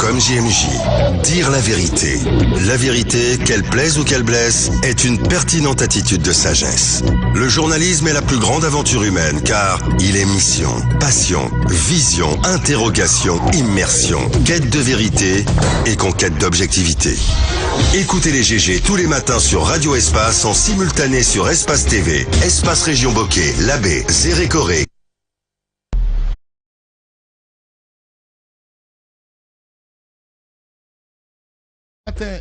comme JMJ. Dire la vérité. La vérité, qu'elle plaise ou qu'elle blesse, est une pertinente attitude de sagesse. Le journalisme est la plus grande aventure humaine car il est mission, passion, vision, interrogation, immersion, quête de vérité et conquête d'objectivité. Écoutez les GG tous les matins sur Radio Espace en simultané sur Espace TV, Espace Région Bokeh, Labé, Zérékoré.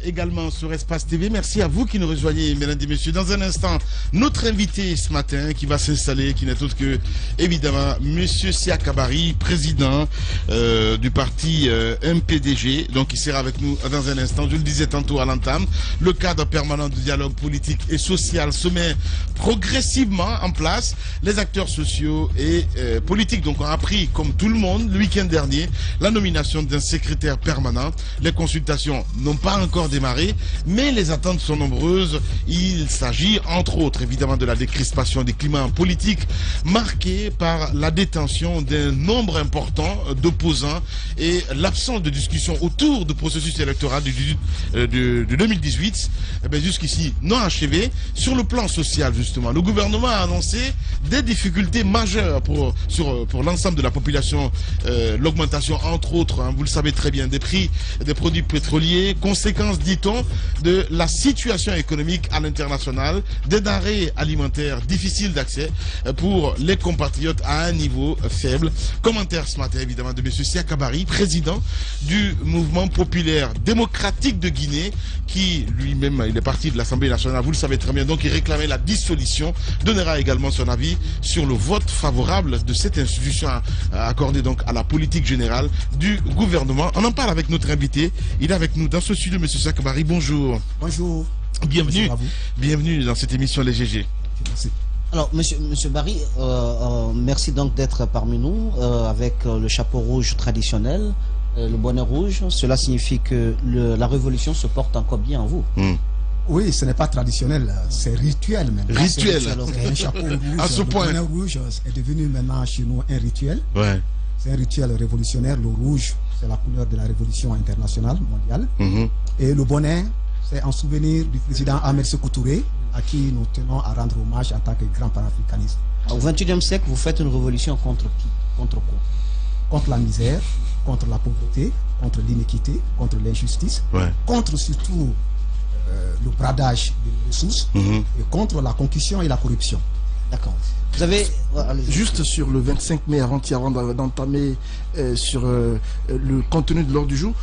Également sur Espace TV. Merci à vous qui nous rejoignez, mesdames et messieurs. Dans un instant, notre invité ce matin qui va s'installer, qui n'est autre que, évidemment, Monsieur Siaka Bari, président du parti MPDG. Donc, il sera avec nous dans un instant. Je le disais tantôt à l'entame, le cadre permanent du dialogue politique et social se met progressivement en place. Les acteurs sociaux et politiques donc ont appris, comme tout le monde, le week-end dernier, la nomination d'un secrétaire permanent. Les consultations n'ont pas encore démarré, mais les attentes sont nombreuses. Il s'agit entre autres évidemment de la décrispation des climats politiques marqués par la détention d'un nombre important d'opposants et l'absence de discussion autour du processus électoral de 2018, jusqu'ici non achevé. Sur le plan social justement, le gouvernement a annoncé des difficultés majeures pour l'ensemble de la population, l'augmentation entre autres, vous le savez très bien, des prix des produits pétroliers, conséquence, dit-on, de la situation économique à l'international, des denrées alimentaires difficiles d'accès pour les compatriotes à un niveau faible. Commentaire ce matin évidemment de M. Siaka Bari, président du mouvement populaire démocratique de Guinée, qui lui-même, il est parti de l'Assemblée nationale, vous le savez très bien, donc il réclamait la dissolution, donnera également son avis sur le vote favorable de cette institution accordée donc à la politique générale du gouvernement. On en parle avec notre invité, il est avec nous dans ce studio, M. Siaka Bari, bonjour. Bonjour. Bienvenue. Bonjour à vous. Bienvenue dans cette émission Les GG. Merci. Alors, monsieur Bari, merci donc d'être parmi nous avec le chapeau rouge traditionnel, le bonnet rouge. Cela signifie que la révolution se porte encore bien en vous. Oui, ce n'est pas traditionnel, c'est rituel même. Rituel. C'est un chapeau rouge. À ce point. Le bonnet rouge est devenu maintenant chez nous un rituel. Ouais. C'est un rituel révolutionnaire. Le rouge, c'est la couleur de la révolution internationale, mondiale. Et le bonnet, c'est en souvenir du président Ahmed Sékou Touré, à qui nous tenons à rendre hommage en tant que grand panafricaniste. Au XXIe siècle, vous faites une révolution contre qui? Contre quoi? Contre la misère, contre la pauvreté, contre l'iniquité, contre l'injustice, contre surtout le bradage des ressources, et contre la concussion et la corruption. D'accord. Vous avez... Juste sur le 25 mai, avant d'entamer sur le contenu de l'ordre du jour,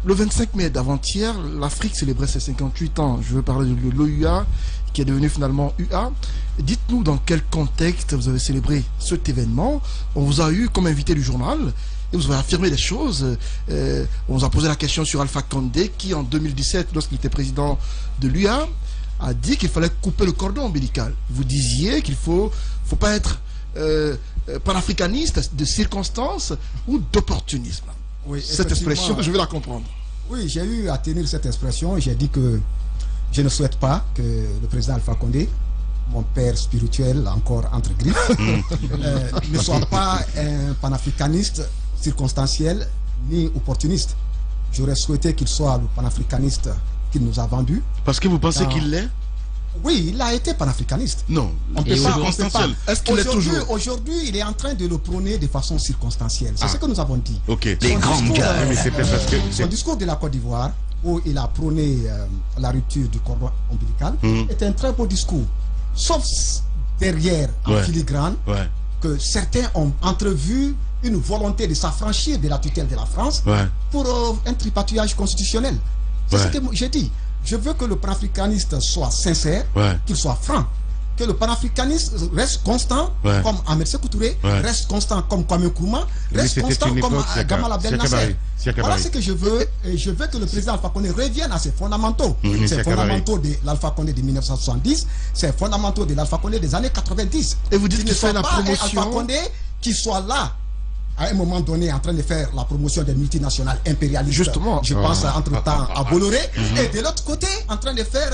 le 25 mai d'avant-hier, l'Afrique célébrait ses 58 ans. Je veux parler de l'OUA, qui est devenu finalement UA. Dites-nous dans quel contexte vous avez célébré cet événement. On vous a eu comme invité du journal et vous avez affirmé des choses. On vous a posé la question sur Alpha Condé, qui en 2017, lorsqu'il était président de l'UA, a dit qu'il fallait couper le cordon ombilical. Vous disiez qu'il faut pas être panafricaniste de circonstances ou d'opportunisme. Oui, cette expression, je vais la comprendre. Oui, j'ai eu à tenir cette expression et j'ai dit que je ne souhaite pas que le président Alpha Condé, mon père spirituel encore entre griffes, ne soit pas un panafricaniste circonstanciel ni opportuniste. J'aurais souhaité qu'il soit le panafricaniste qu'il nous a vendu. Parce que vous pensez qu'il l'est? Oui, il a été panafricaniste. Non, on peut pas. Est-ce qu'il est toujours? Aujourd'hui, il est en train de le prôner de façon circonstancielle. C'est ce que nous avons dit. Ok. Les grandes gueules. Son discours de la Côte d'Ivoire, où il a prôné la rupture du cordon ombilical, est un très beau discours. Sauf derrière, en filigrane, que certains ont entrevu une volonté de s'affranchir de la tutelle de la France pour un tripatouillage constitutionnel. C'est ce que j'ai dit. Je veux que le panafricaniste soit sincère, qu'il soit franc, que le panafricaniste reste constant, comme Ahmed Sékou Touré, reste constant comme Kwame Nkrumah, reste constant comme Gamal Abdel Nasser. Voilà ce que je veux. Et je veux que le président Alpha Condé revienne à ses fondamentaux. Ses fondamentaux de l'Alpha Condé de 1970, ses fondamentaux de l'Alpha Condé des années 90. Et vous dites qu'il fait la promotion. Alpha Condé qui soit là à un moment donné en train de faire la promotion des multinationales impérialistes. Justement. Je pense entre-temps à Bolloré. Et de l'autre côté, en train de faire,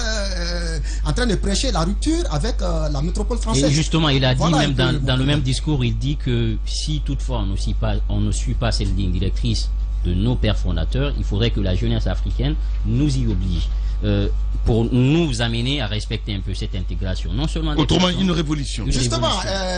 en train de prêcher la rupture avec la métropole française. Et justement, il a dit même dans le même discours, il dit que si toutefois on ne suit pas cette ligne directrice de nos pères fondateurs, il faudrait que la jeunesse africaine nous y oblige. Pour nous amener à respecter un peu cette intégration. Non seulement autrement, une révolution. Justement,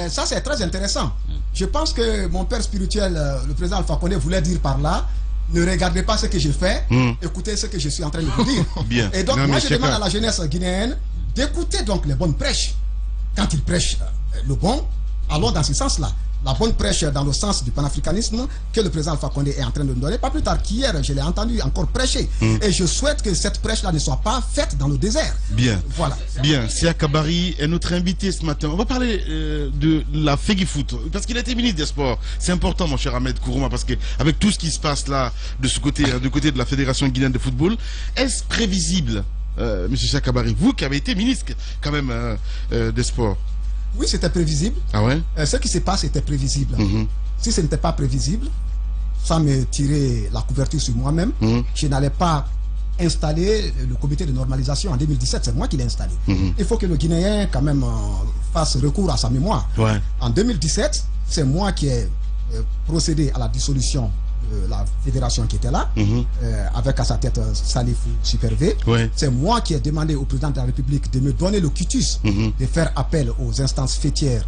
ça c'est très intéressant. Je pense que mon père spirituel, le président Alpha Condé, voulait dire par là, ne regardez pas ce que je fais, écoutez ce que je suis en train de vous dire. Bien. Et donc, moi je demande à la jeunesse guinéenne d'écouter donc les bonnes prêches. Quand ils prêchent le bon, allons dans ce sens-là. La bonne prêche dans le sens du panafricanisme que le président Alpha Condé est en train de nous donner. Pas plus tard qu'hier, je l'ai entendu encore prêcher. Et je souhaite que cette prêche-là ne soit pas faite dans le désert. Bien. Voilà. Bien. Siaka Barry est notre invité ce matin. On va parler de la Fegifoot. Parce qu'il a été ministre des Sports. C'est important, mon cher Ahmed Kourouma, parce que avec tout ce qui se passe là, de ce côté, du côté de la Fédération guinéenne de football, est-ce prévisible, monsieur Siaka Barry, vous qui avez été ministre quand même des Sports? Oui, c'était prévisible. Ah ouais? Ce qui se passe était prévisible. Si ce n'était pas prévisible, ça me tirait la couverture sur moi-même. Je n'allais pas installer le comité de normalisation en 2017. C'est moi qui l'ai installé. Il faut que le Guinéen quand même fasse recours à sa mémoire. Ouais. En 2017, c'est moi qui ai procédé à la dissolution de la fédération qui était là, avec à sa tête Salifou Supervé. Ouais. C'est moi qui ai demandé au président de la République de me donner le quitus de faire appel aux instances fêtières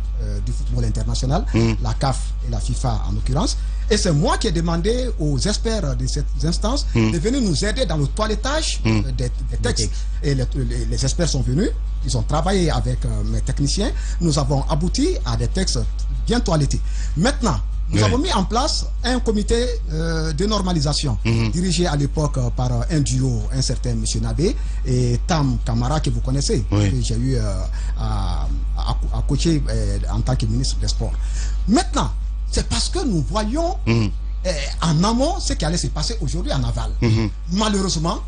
du football international, la CAF et la FIFA en l'occurrence. Et c'est moi qui ai demandé aux experts de ces instances de venir nous aider dans le toilettage des textes. Et les experts sont venus, ils ont travaillé avec mes techniciens, nous avons abouti à des textes bien toilettés. Maintenant, nous avons mis en place un comité de normalisation, dirigé à l'époque par un duo, un certain M. Nabé et Tam Kamara, que vous connaissez, que j'ai eu à coacher en tant que ministre des Sports. Maintenant, c'est parce que nous voyons en amont ce qui allait se passer aujourd'hui en aval. Malheureusement,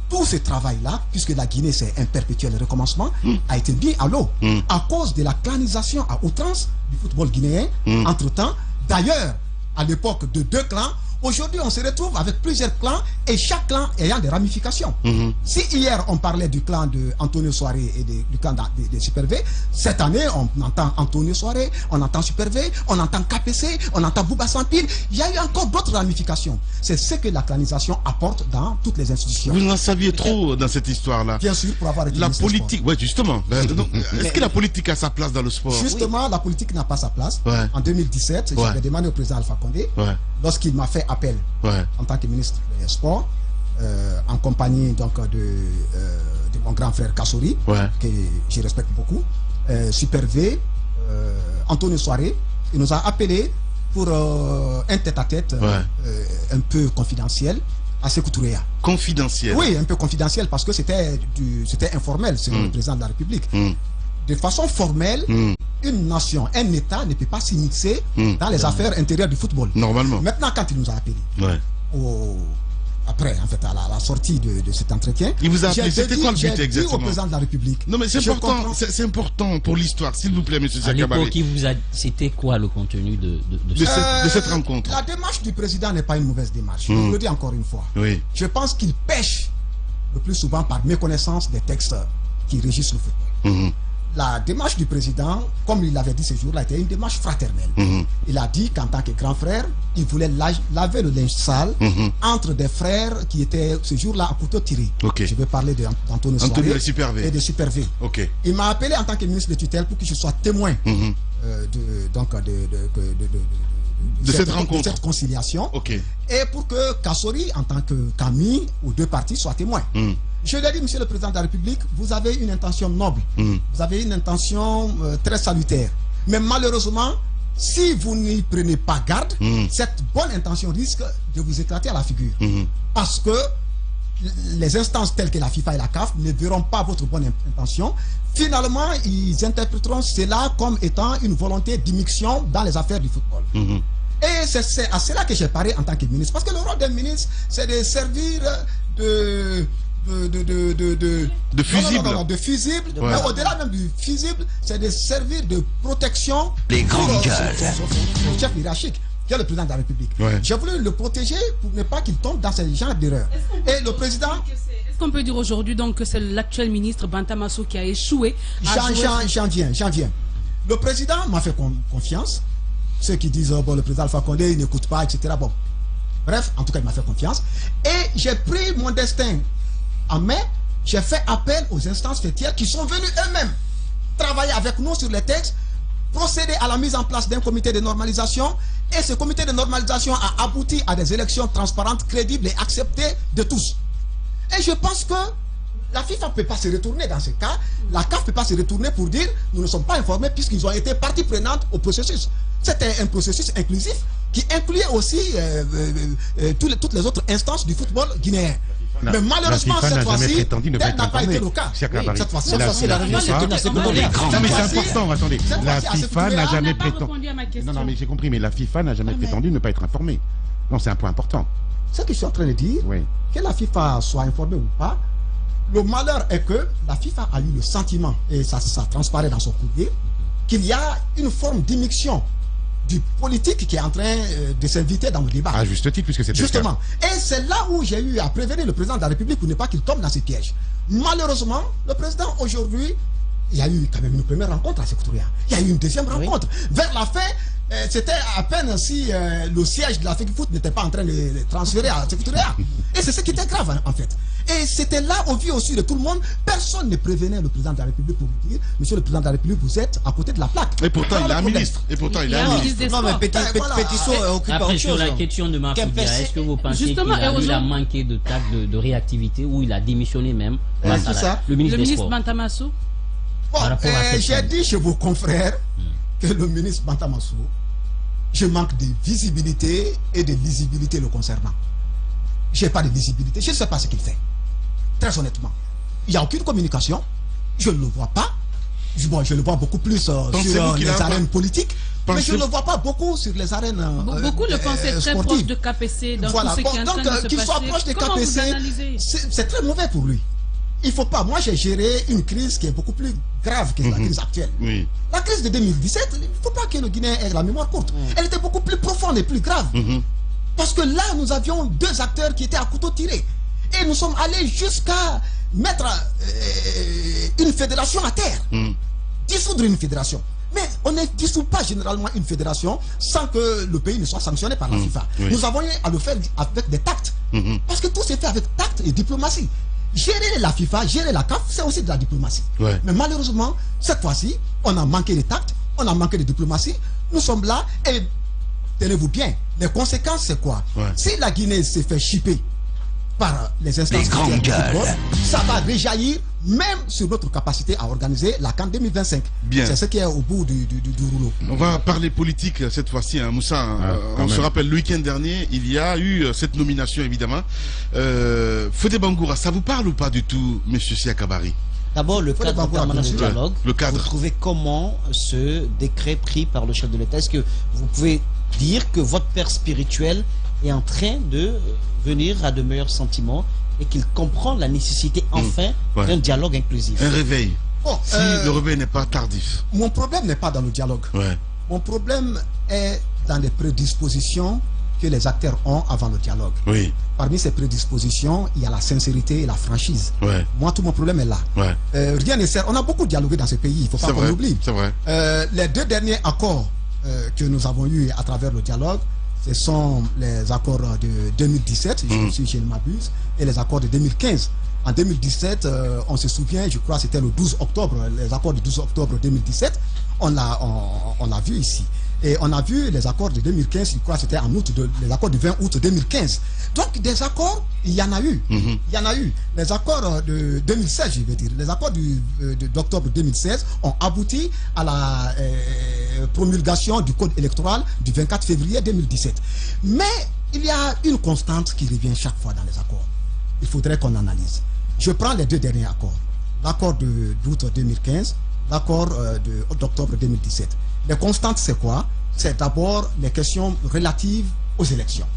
tout ce travail-là, puisque la Guinée c'est un perpétuel recommencement, a été mis à l'eau à cause de la clanisation à outrance du football guinéen. Entre-temps, d'ailleurs, à l'époque de 2 clans, aujourd'hui on se retrouve avec plusieurs clans et chaque clan ayant des ramifications. Si hier on parlait du clan de Antonio Soiré et du clan de Super V, cette année on entend Antonio Soiré, on entend Super V, on entend KPC, on entend Bouba Sampil. Il y a eu encore d'autres ramifications. C'est ce que la clanisation apporte dans toutes les institutions. Vous en saviez trop dans cette histoire-là. Bien sûr, pour avoir été la politique, oui, justement. Est-ce que la politique a sa place dans le sport? Justement, la politique n'a pas sa place. En 2017, j'avais demandé au président Alpha Condé, lorsqu'il m'a fait appel en tant que ministre des Sports, en compagnie donc de mon grand frère Kassori, que je respecte beaucoup, Super V, Antonio Soiré, il nous a appelé pour un tête-à-tête un peu confidentiel à Sékou Touréa. Confidentiel? Oui, un peu confidentiel parce que c'était informel, c'est le président de la République. De façon formelle, une nation, un État ne peut pas s'immiscer dans les affaires intérieures du football. Normalement. Maintenant, quand il nous a appelé, après, en fait, à la sortie de cet entretien, il vous a appelé, c'était quoi le but exactement? Au président de la République. Non, mais c'est important, c'est important pour l'histoire, s'il vous plaît, monsieur Siaka Barry. C'était quoi le contenu de cette rencontre? La démarche du président n'est pas une mauvaise démarche. Je vous le dis encore une fois. Je pense qu'il pêche le plus souvent par méconnaissance des textes qui régissent le football. La démarche du président, comme il l'avait dit ce jour-là, était une démarche fraternelle. Il a dit qu'en tant que grand frère, il voulait laver le linge sale entre des frères qui étaient ce jour-là à couteau tiré. Je vais parler d'Antonio Soiré et de Super V. Il m'a appelé en tant que ministre de tutelle pour que je sois témoin de cette rencontre, de cette conciliation, et pour que Kassori, en tant que Camille, aux deux parties, soient témoins. Je lui ai dit, monsieur le président de la République, vous avez une intention noble, vous avez une intention très salutaire. Mais malheureusement, si vous n'y prenez pas garde, cette bonne intention risque de vous éclater à la figure. Parce que les instances telles que la FIFA et la CAF ne verront pas votre bonne intention. Finalement, ils interpréteront cela comme étant une volonté d'immixtion dans les affaires du football. Et c'est à cela que j'ai parlé en tant que ministre. Parce que le rôle d'un ministre, c'est de servir de fusible. De fusible. Mais au-delà même du fusible, c'est de servir de protection les grands gueules. Le chef hiérarchique, qui est le président de la République. J'ai voulu le protéger pour ne pas qu'il tombe dans ce genre d'erreur. Et le président... Est-ce qu'on peut dire aujourd'hui donc que c'est l'actuel ministre Bantamasso qui a échoué? J'en viens. Le président m'a fait confiance. Ceux qui disent bon, le président Alpha Condé il n'écoute pas, etc. Bon, Bref, en tout cas, il m'a fait confiance. Et j'ai pris mon destin en main. J'ai fait appel aux instances fêtières qui sont venues eux-mêmes travailler avec nous sur les textes, procéder à la mise en place d'un comité de normalisation. Et ce comité de normalisation a abouti à des élections transparentes, crédibles et acceptées de tous. Et je pense que la FIFA ne peut pas se retourner dans ce cas. La CAF ne peut pas se retourner pour dire nous ne sommes pas informés puisqu'ils ont été partie prenante au processus. C'était un processus inclusif qui incluait aussi toutes les autres instances du football guinéen. Mais malheureusement, cette fois-ci, tel n'a pas été le cas. Cette fois-ci, la réunion s'est tenue à ce moment-là. Non, mais c'est important, attendez. La FIFA n'a jamais prétendu. Non, mais j'ai compris, mais la FIFA n'a jamais prétendu ne pas être informée. Non, c'est un point important. Ce que je suis en train de dire, que la FIFA soit informée ou pas, le malheur est que la FIFA a eu le sentiment, et ça transparaît dans son courrier, qu'il y a une forme d'immixtion du politique qui est en train de s'inviter dans le débat. À juste titre, puisque c'est justement. Et c'est là où j'ai eu à prévenir le président de la République pour ne pas qu'il tombe dans ces pièges. Malheureusement, le président aujourd'hui, il y a eu quand même une première rencontre à Sécoutoria. Il y a eu une deuxième rencontre. Vers la fin, c'était à peine si le siège de la FEGIFOOT n'était pas en train de transférer à Sécoutoria. Et c'est ce qui était grave en fait. Et c'était là, au vu aussi de tout le monde, personne ne prévenait le président de la République pour lui dire monsieur le président de la République, vous êtes à côté de la plaque. Et pourtant, il est un ministre. Et pourtant, il est un ministre. Non, mais Pétisson occupe après, autre sur chose. la question de Mafoudia, est-ce que vous pensez qu'il a manqué de tact, de réactivité, ou il a démissionné même le ministre Bantamasso? Bon, j'ai dit chez vos confrères que le ministre Bantamasso, je manque de visibilité et de lisibilité le concernant. Je n'ai pas de visibilité, je ne sais pas ce qu'il fait. Très honnêtement. Il n'y a aucune communication, je ne le vois pas. Je le vois beaucoup plus sur les arènes politiques, mais je ne le vois pas beaucoup sur les arènes beaucoup le pensaient très proche de KPC dans tout ce qui est en train de se passer. Qu'il soit proche de KPC, c'est très mauvais pour lui. Il ne faut pas. Moi, j'ai géré une crise qui est beaucoup plus grave que la crise actuelle. La crise de 2017, il ne faut pas que le Guinéen ait la mémoire courte. Elle était beaucoup plus profonde et plus grave. Parce que là, nous avions deux acteurs qui étaient à couteau tiré. Et nous sommes allés jusqu'à mettre une fédération à terre. Dissoudre une fédération. Mais on ne dissout pas généralement une fédération sans que le pays ne soit sanctionné par la FIFA. Nous avons eu à le faire avec des tacts. Parce que tout s'est fait avec tact et diplomatie. Gérer la FIFA, gérer la CAF, c'est aussi de la diplomatie. Mais malheureusement, cette fois-ci, on a manqué de tact, on a manqué de diplomatie. Nous sommes là et tenez-vous bien, les conséquences c'est quoi? Si la Guinée s'est fait chipper par les instances du football, ça va réjaillir même sur notre capacité à organiser la CAN 2025. C'est ce qui est au bout du rouleau. On va parler politique cette fois-ci, hein, Moussa. On se rappelle, le week-end dernier, il y a eu cette nomination, évidemment. Fodé Bangoura, ça vous parle ou pas du tout, M. Sia Kabari? D'abord, le cadre permanent du dialogue. Le cadre. Vous trouvez comment ce décret pris par le chef de l'État? Est-ce que vous pouvez dire que votre père spirituel est en train de venir à de meilleurs sentiments et qu'il comprend la nécessité enfin d'un dialogue inclusif? Un réveil. Si le réveil n'est pas tardif. Mon problème n'est pas dans le dialogue. Mon problème est dans les prédispositions que les acteurs ont avant le dialogue. Parmi ces prédispositions, il y a la sincérité et la franchise. Moi, tout mon problème est là. Rien ne sert. On a beaucoup dialogué dans ce pays, il ne faut pas qu'on l'oublie. Les deux derniers accords que nous avons eus à travers le dialogue, ce sont les accords de 2017, si je ne m'abuse, et les accords de 2015. En 2017, on se souvient, je crois que c'était le 12 octobre, les accords du 12 octobre 2017, on l'a vu ici. Et on a vu les accords de 2015, je crois que c'était en août, les accords du 20 août 2015. Donc des accords, il y en a eu. Il y en a eu. Les accords de 2016, je veux dire, les accords d'octobre 2016 ont abouti à la promulgation du code électoral du 24 février 2017. Mais il y a une constante qui revient chaque fois dans les accords. Il faudrait qu'on analyse. Je prends les deux derniers accords. L'accord d'août 2015, l'accord d'octobre 2017. Les constantes, c'est quoi? C'est d'abord les questions relatives aux élections.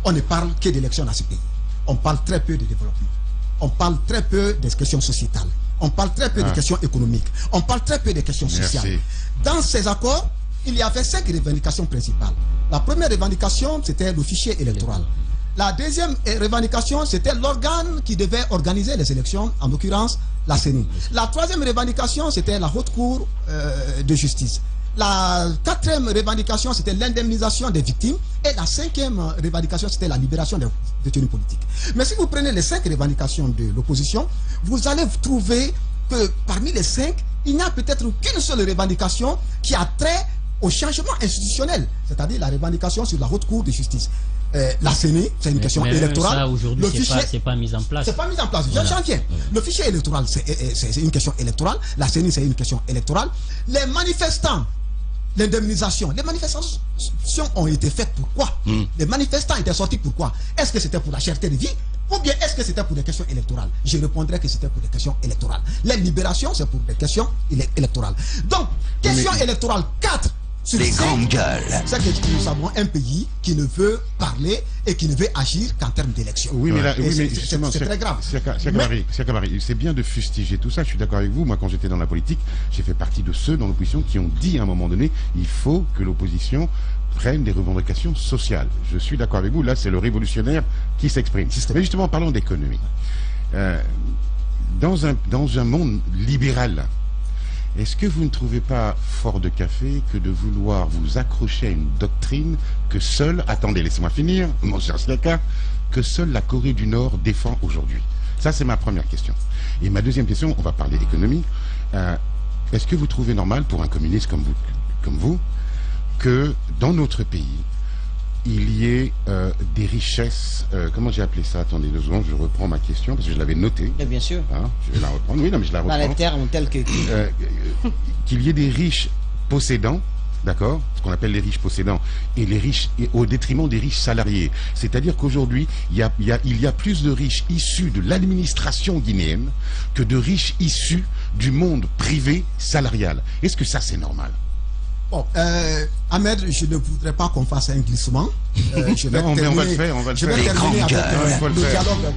On ne parle que d'élections dans ce pays. On parle très peu de développement. On parle très peu des questions sociétales. On parle très peu des questions économiques. On parle très peu des questions sociales. Dans ces accords, il y avait 5 revendications principales. La première revendication, c'était le fichier électoral. La deuxième revendication, c'était l'organe qui devait organiser les élections, en l'occurrence la CENI. La troisième revendication, c'était la Haute Cour de justice. La 4e revendication, c'était l'indemnisation des victimes. Et la 5e revendication, c'était la libération des détenus politiques. Mais si vous prenez les 5 revendications de l'opposition, vous allez trouver que parmi les 5, il n'y a peut-être qu'une seule revendication qui a trait au changement institutionnel, c'est-à-dire la revendication sur la haute cour de justice. La CENI, c'est une question électorale. Ça, aujourd'hui, c'est pas mis en place. C'est pas mis en place. J'en viens. Le fichier électoral, c'est une question électorale. La CENI, c'est une question électorale. Les manifestants, l'indemnisation. Les manifestations ont été faites pourquoi? Les manifestants étaient sortis pourquoi? Est-ce que c'était pour la cherté de vie? Ou bien est-ce que c'était pour des questions électorales? Je répondrais que c'était pour des questions électorales. Les libérations, c'est pour des questions électorales. Donc, question électorale 4. Les grandes gueules. C'est que nous savons un pays qui ne veut parler et qui ne veut agir qu'en termes d'élection. Oui, mais c'est très grave. C'est bien de fustiger tout ça, je suis d'accord avec vous. Moi, quand j'étais dans la politique, j'ai fait partie de ceux dans l'opposition qui ont dit à un moment donné, il faut que l'opposition prenne des revendications sociales. Je suis d'accord avec vous, là c'est le révolutionnaire qui s'exprime. Mais justement, parlons d'économie. Dans un monde libéral, est-ce que vous ne trouvez pas fort de café que de vouloir vous accrocher à une doctrine que seule, attendez, laissez-moi finir, mon cher Siaka, que seule la Corée du Nord défend aujourd'hui? Ça, c'est ma première question. Et ma deuxième question, on va parler d'économie. Est-ce que vous trouvez normal pour un communiste comme vous, que dans notre pays, il y ait des richesses, comment j'ai appelé ça? Attendez 2 secondes, je reprends ma question, parce que je l'avais notée. Bien sûr. Hein, je vais la reprendre, oui, non, mais je la reprends. Dans les termes tels que... qu'il y ait des riches possédants, d'accord, ce qu'on appelle les riches possédants, et les riches au détriment des riches salariés. C'est-à-dire qu'aujourd'hui, il y a plus de riches issus de l'administration guinéenne que de riches issus du monde privé salarial. Est-ce que ça, c'est normal? Bon, Ahmed, je ne voudrais pas qu'on fasse un glissement. Je vais on va le faire, Je vais terminer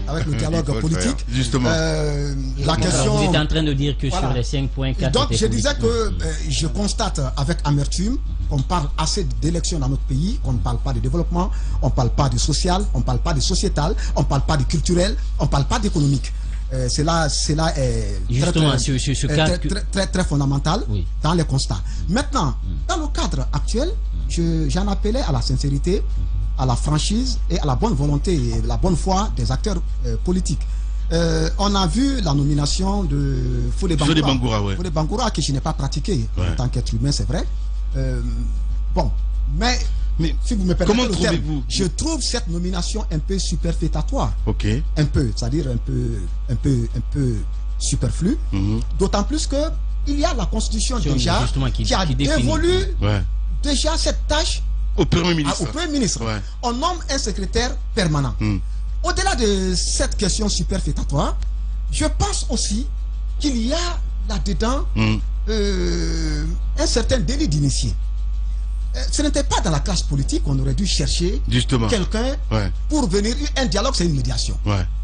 avec le dialogue politique. Justement. La question... Vous êtes en train de dire que sur les 5 points, 4... Donc, je disais que je constate avec amertume qu'on parle assez d'élections dans notre pays, qu'on ne parle pas de développement, on ne parle pas de social, on ne parle pas de sociétal, on ne parle pas de culturel, on ne parle pas d'économique. Cela est très fondamental dans les constats. Maintenant, dans le cadre actuel, j'en appelais à la sincérité, à la franchise et à la bonne volonté et la bonne foi des acteurs politiques. On a vu la nomination de Fodé Bangoura, que je n'ai pas pratiqué en tant qu'être humain, c'est vrai. Mais si vous me permettez le terme, je trouve cette nomination un peu superfétatoire. Un peu, c'est-à-dire un peu superflu. D'autant plus que il y a la Constitution déjà qui a dévolu déjà cette tâche au Premier ministre. On nomme un secrétaire permanent. Au-delà de cette question superfétatoire, je pense aussi qu'il y a là-dedans un certain délit d'initié. Ce n'était pas dans la classe politique qu'on aurait dû chercher quelqu'un pour venir. Un dialogue, c'est une médiation.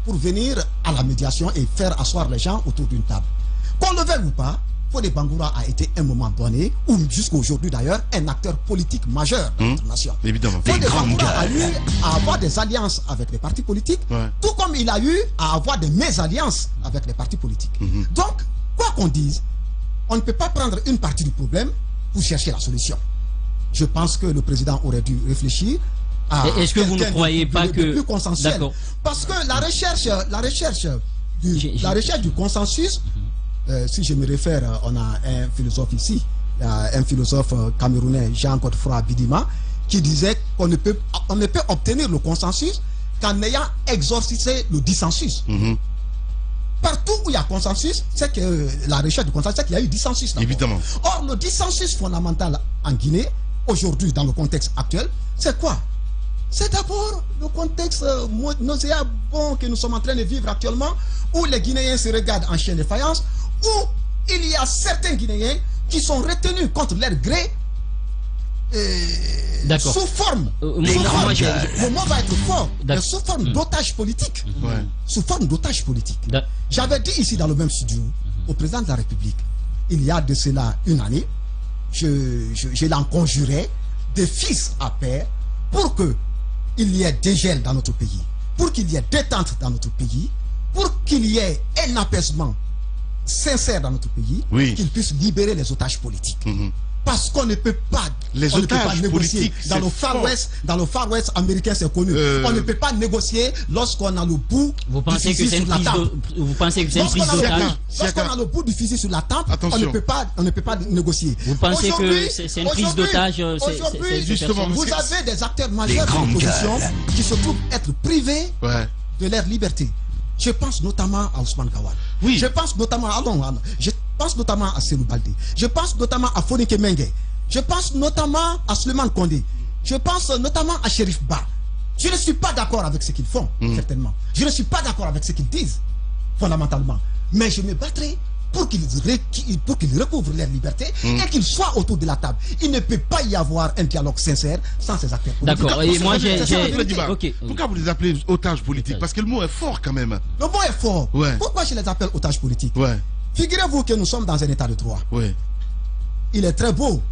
Pour venir à la médiation et faire asseoir les gens autour d'une table. Qu'on le veuille ou pas, Fodé Bangoura a été à un moment donné, ou jusqu'à aujourd'hui d'ailleurs, un acteur politique majeur dans notre nation. Évidemment. Fodé Bangoura a eu à avoir des alliances avec les partis politiques, tout comme il a eu à avoir des mésalliances avec les partis politiques. Donc, quoi qu'on dise, on ne peut pas prendre une partie du problème pour chercher la solution. Je pense que le président aurait dû réfléchir à... Est-ce que vous ne croyez pas que... plus consensuel. Parce que la recherche du consensus, si je me réfère, on a un philosophe ici, un philosophe camerounais, Jean-Godefroy Bidima, qui disait qu'on ne peut obtenir le consensus qu'en ayant exorcisé le dissensus. Partout où il y a consensus, c'est que la recherche du consensus, c'est qu'il y a eu dissensus. Évidemment. Or, le dissensus fondamental en Guinée, aujourd'hui, dans le contexte actuel, c'est quoi? C'est d'abord le contexte nauséabond que nous sommes en train de vivre actuellement, où les Guinéens se regardent en chien de faïence, où il y a certains Guinéens qui sont retenus contre leur gré sous forme, le mot va être fort, mais sous forme d'otage politique. Sous forme d'otage politique. J'avais dit ici dans le même studio au président de la République, il y a de cela une année, je l'en conjurais de fils à père pour qu'il y ait dégel dans notre pays, pour qu'il y ait détente dans notre pays, pour qu'il y ait un apaisement sincère dans notre pays, qu'il puisse libérer les otages politiques. Parce qu'on ne peut pas, les otages négocier. politiques, Dans le Far West américain, c'est connu. On ne peut pas négocier lorsqu'on a le bout vous pensez du fusil sur la table. Vous pensez que c'est une prise d'otage? Lorsqu'on a le bout du fusil sur la table, on ne peut pas négocier. Vous pensez que c'est une prise d'otage? Justement, vous avez des acteurs majeurs de l'opposition qui se trouvent être privés de leur liberté. Je pense notamment à Ousmane Gawal. Oui. Je pense notamment à Selou Baldé. Je pense notamment à Fodenke Mengue. Je pense notamment à Suleiman Kondé. Je pense notamment à Chérif Ba. Je ne suis pas d'accord avec ce qu'ils font, certainement. Je ne suis pas d'accord avec ce qu'ils disent, fondamentalement. Mais je me battrai pour qu'ils recouvrent leur liberté et qu'ils soient autour de la table. Il ne peut pas y avoir un dialogue sincère sans ces acteurs politiques. D'accord, et moi j'ai... Pourquoi vous les appelez otages politiques? Parce que le mot est fort quand même. Le mot est fort. Ouais. Pourquoi je les appelle otages politiques? Figurez-vous que nous sommes dans un état de droit. Il est très beau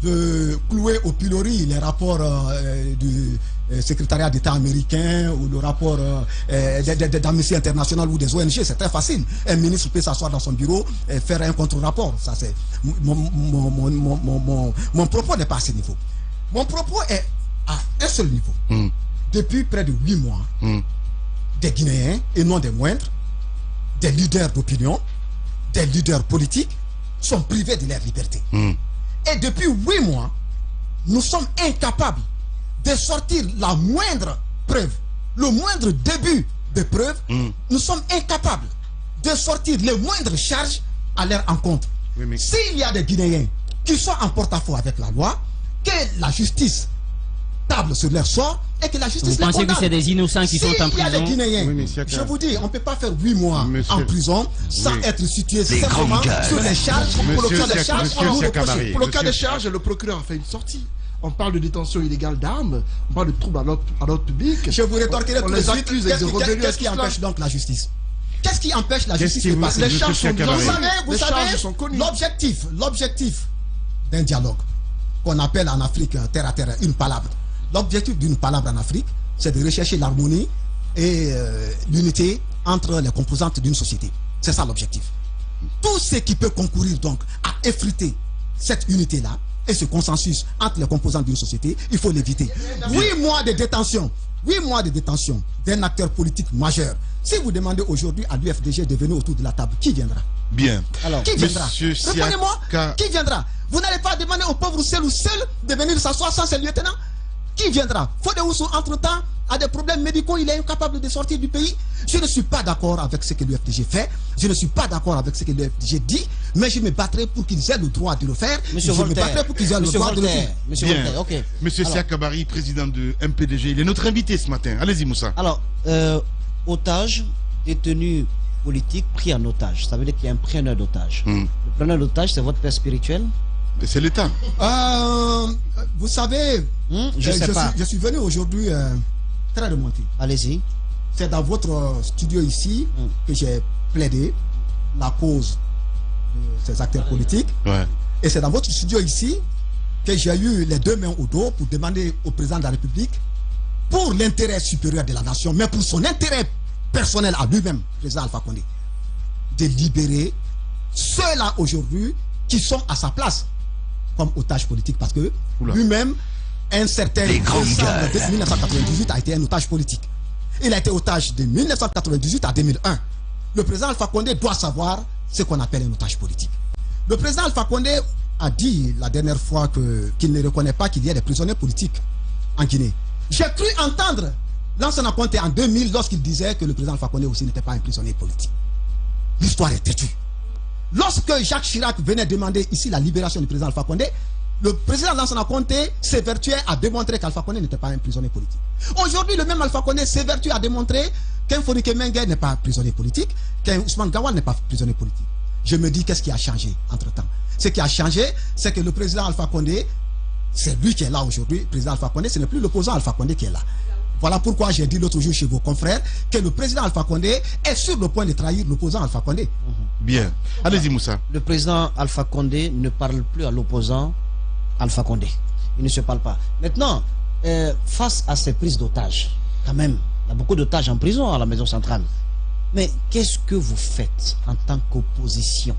de clouer au pilori les rapports du secrétariat d'État américain ou le rapport d'Amnesty International ou des ONG, c'est très facile. Un ministre peut s'asseoir dans son bureau et faire un contre-rapport. Ça, c'est mon propos n'est pas à ce niveau. Mon propos est à un seul niveau. Depuis près de 8 mois, des Guinéens, et non des moindres, des leaders d'opinion, des leaders politiques, sont privés de leur liberté. Et depuis 8 mois, nous sommes incapables de sortir la moindre preuve, le moindre début de preuve. Nous sommes incapables de sortir les moindres charges à leur encontre. S'il y a des Guinéens qui sont en porte-à-faux avec la loi, que la justice table sur leur sort et que la justice les condamne. Vous pensez que c'est des innocents qui sont en prison? S'il y a des Guinéens, je vous dis, on ne peut pas faire 8 mois en prison sans être situé simplement sur les charges. Pour le cas des charges, le procureur a fait une sortie. On parle de détention illégale d'armes, on parle de troubles à l'ordre public. Je vous rétorquerai tout de suite. Qu'est-ce qui empêche donc la justice? Qu'est-ce qui empêche la justice de passer? Les charges sont Vous savez, l'objectif d'un dialogue qu'on appelle en Afrique terre à terre une palabre. L'objectif d'une palabre en Afrique, c'est de rechercher l'harmonie et l'unité entre les composantes d'une société. C'est ça l'objectif. Tout ce qui peut concourir donc à effriter cette unité-là et ce consensus entre les composantes d'une société, il faut l'éviter. 8 mois de détention d'un acteur politique majeur. Si vous demandez aujourd'hui à l'UFDG de venir autour de la table, qui viendra? Bien. Alors, qui viendra? Répondez-moi, qui viendra? Vous n'allez pas demander au pauvre seul de venir s'asseoir sans ses lieutenants? Qui viendra? Fodé Oussou, entre-temps, a des problèmes médicaux, il est incapable de sortir du pays. Je ne suis pas d'accord avec ce que l'UFDG fait, je ne suis pas d'accord avec ce que l'UFDG dit, mais je me battrai pour qu'ils aient le droit de le faire. Monsieur Voltaire, Monsieur Siak Kabari, président de MPDG, il est notre invité ce matin. Allez-y, Moussa. Alors, otage, détenu politique, pris en otage. Ça veut dire qu'il y a un preneur d'otage. Le preneur d'otage, c'est votre père spirituel? C'est l'État. Vous savez, je suis venu aujourd'hui très remonté. Allez-y. C'est dans votre studio ici que j'ai plaidé la cause de ces acteurs politiques. Et c'est dans votre studio ici que j'ai eu les 2 mains au dos pour demander au président de la République, pour l'intérêt supérieur de la nation, mais pour son intérêt personnel à lui-même, président Alpha Condé, de libérer ceux-là aujourd'hui qui sont à sa place comme otage politique, parce que lui-même, un certain décembre 1998 a été un otage politique. Il a été otage de 1998 à 2001. Le président Alpha Condé doit savoir ce qu'on appelle un otage politique. Le président Alpha Condé a dit la dernière fois qu'il ne reconnaît pas qu'il y ait des prisonniers politiques en Guinée. J'ai cru entendre Lansana Conté en 2000 lorsqu'il disait que le président Alpha Condé aussi n'était pas un prisonnier politique. L'histoire est têtue. Lorsque Jacques Chirac venait demander ici la libération du président Alpha Condé, le président Lansana Conté s'évertuait à démontrer qu'Alpha Condé n'était pas un prisonnier politique. Aujourd'hui, le même Alpha Condé s'évertue à démontrer qu'un Fodenke Mengue n'est pas prisonnier politique, qu'un Ousmane Gawal n'est pas prisonnier politique. Je me dis, qu'est-ce qui a changé entre-temps? Ce qui a changé, c'est que le président Alpha Condé, c'est lui qui est là aujourd'hui. Le président Alpha Condé, ce n'est plus l'opposant Alpha Condé qui est là. Voilà pourquoi j'ai dit l'autre jour chez vos confrères que le président Alpha Condé est sur le point de trahir l'opposant Alpha Condé. Bien. Allez-y, Moussa. Le président Alpha Condé ne parle plus à l'opposant Alpha Condé. Il ne se parle pas. Maintenant, face à ces prises d'otages, quand même, il y a beaucoup d'otages en prison à la maison centrale. Mais qu'est-ce que vous faites en tant qu'opposition?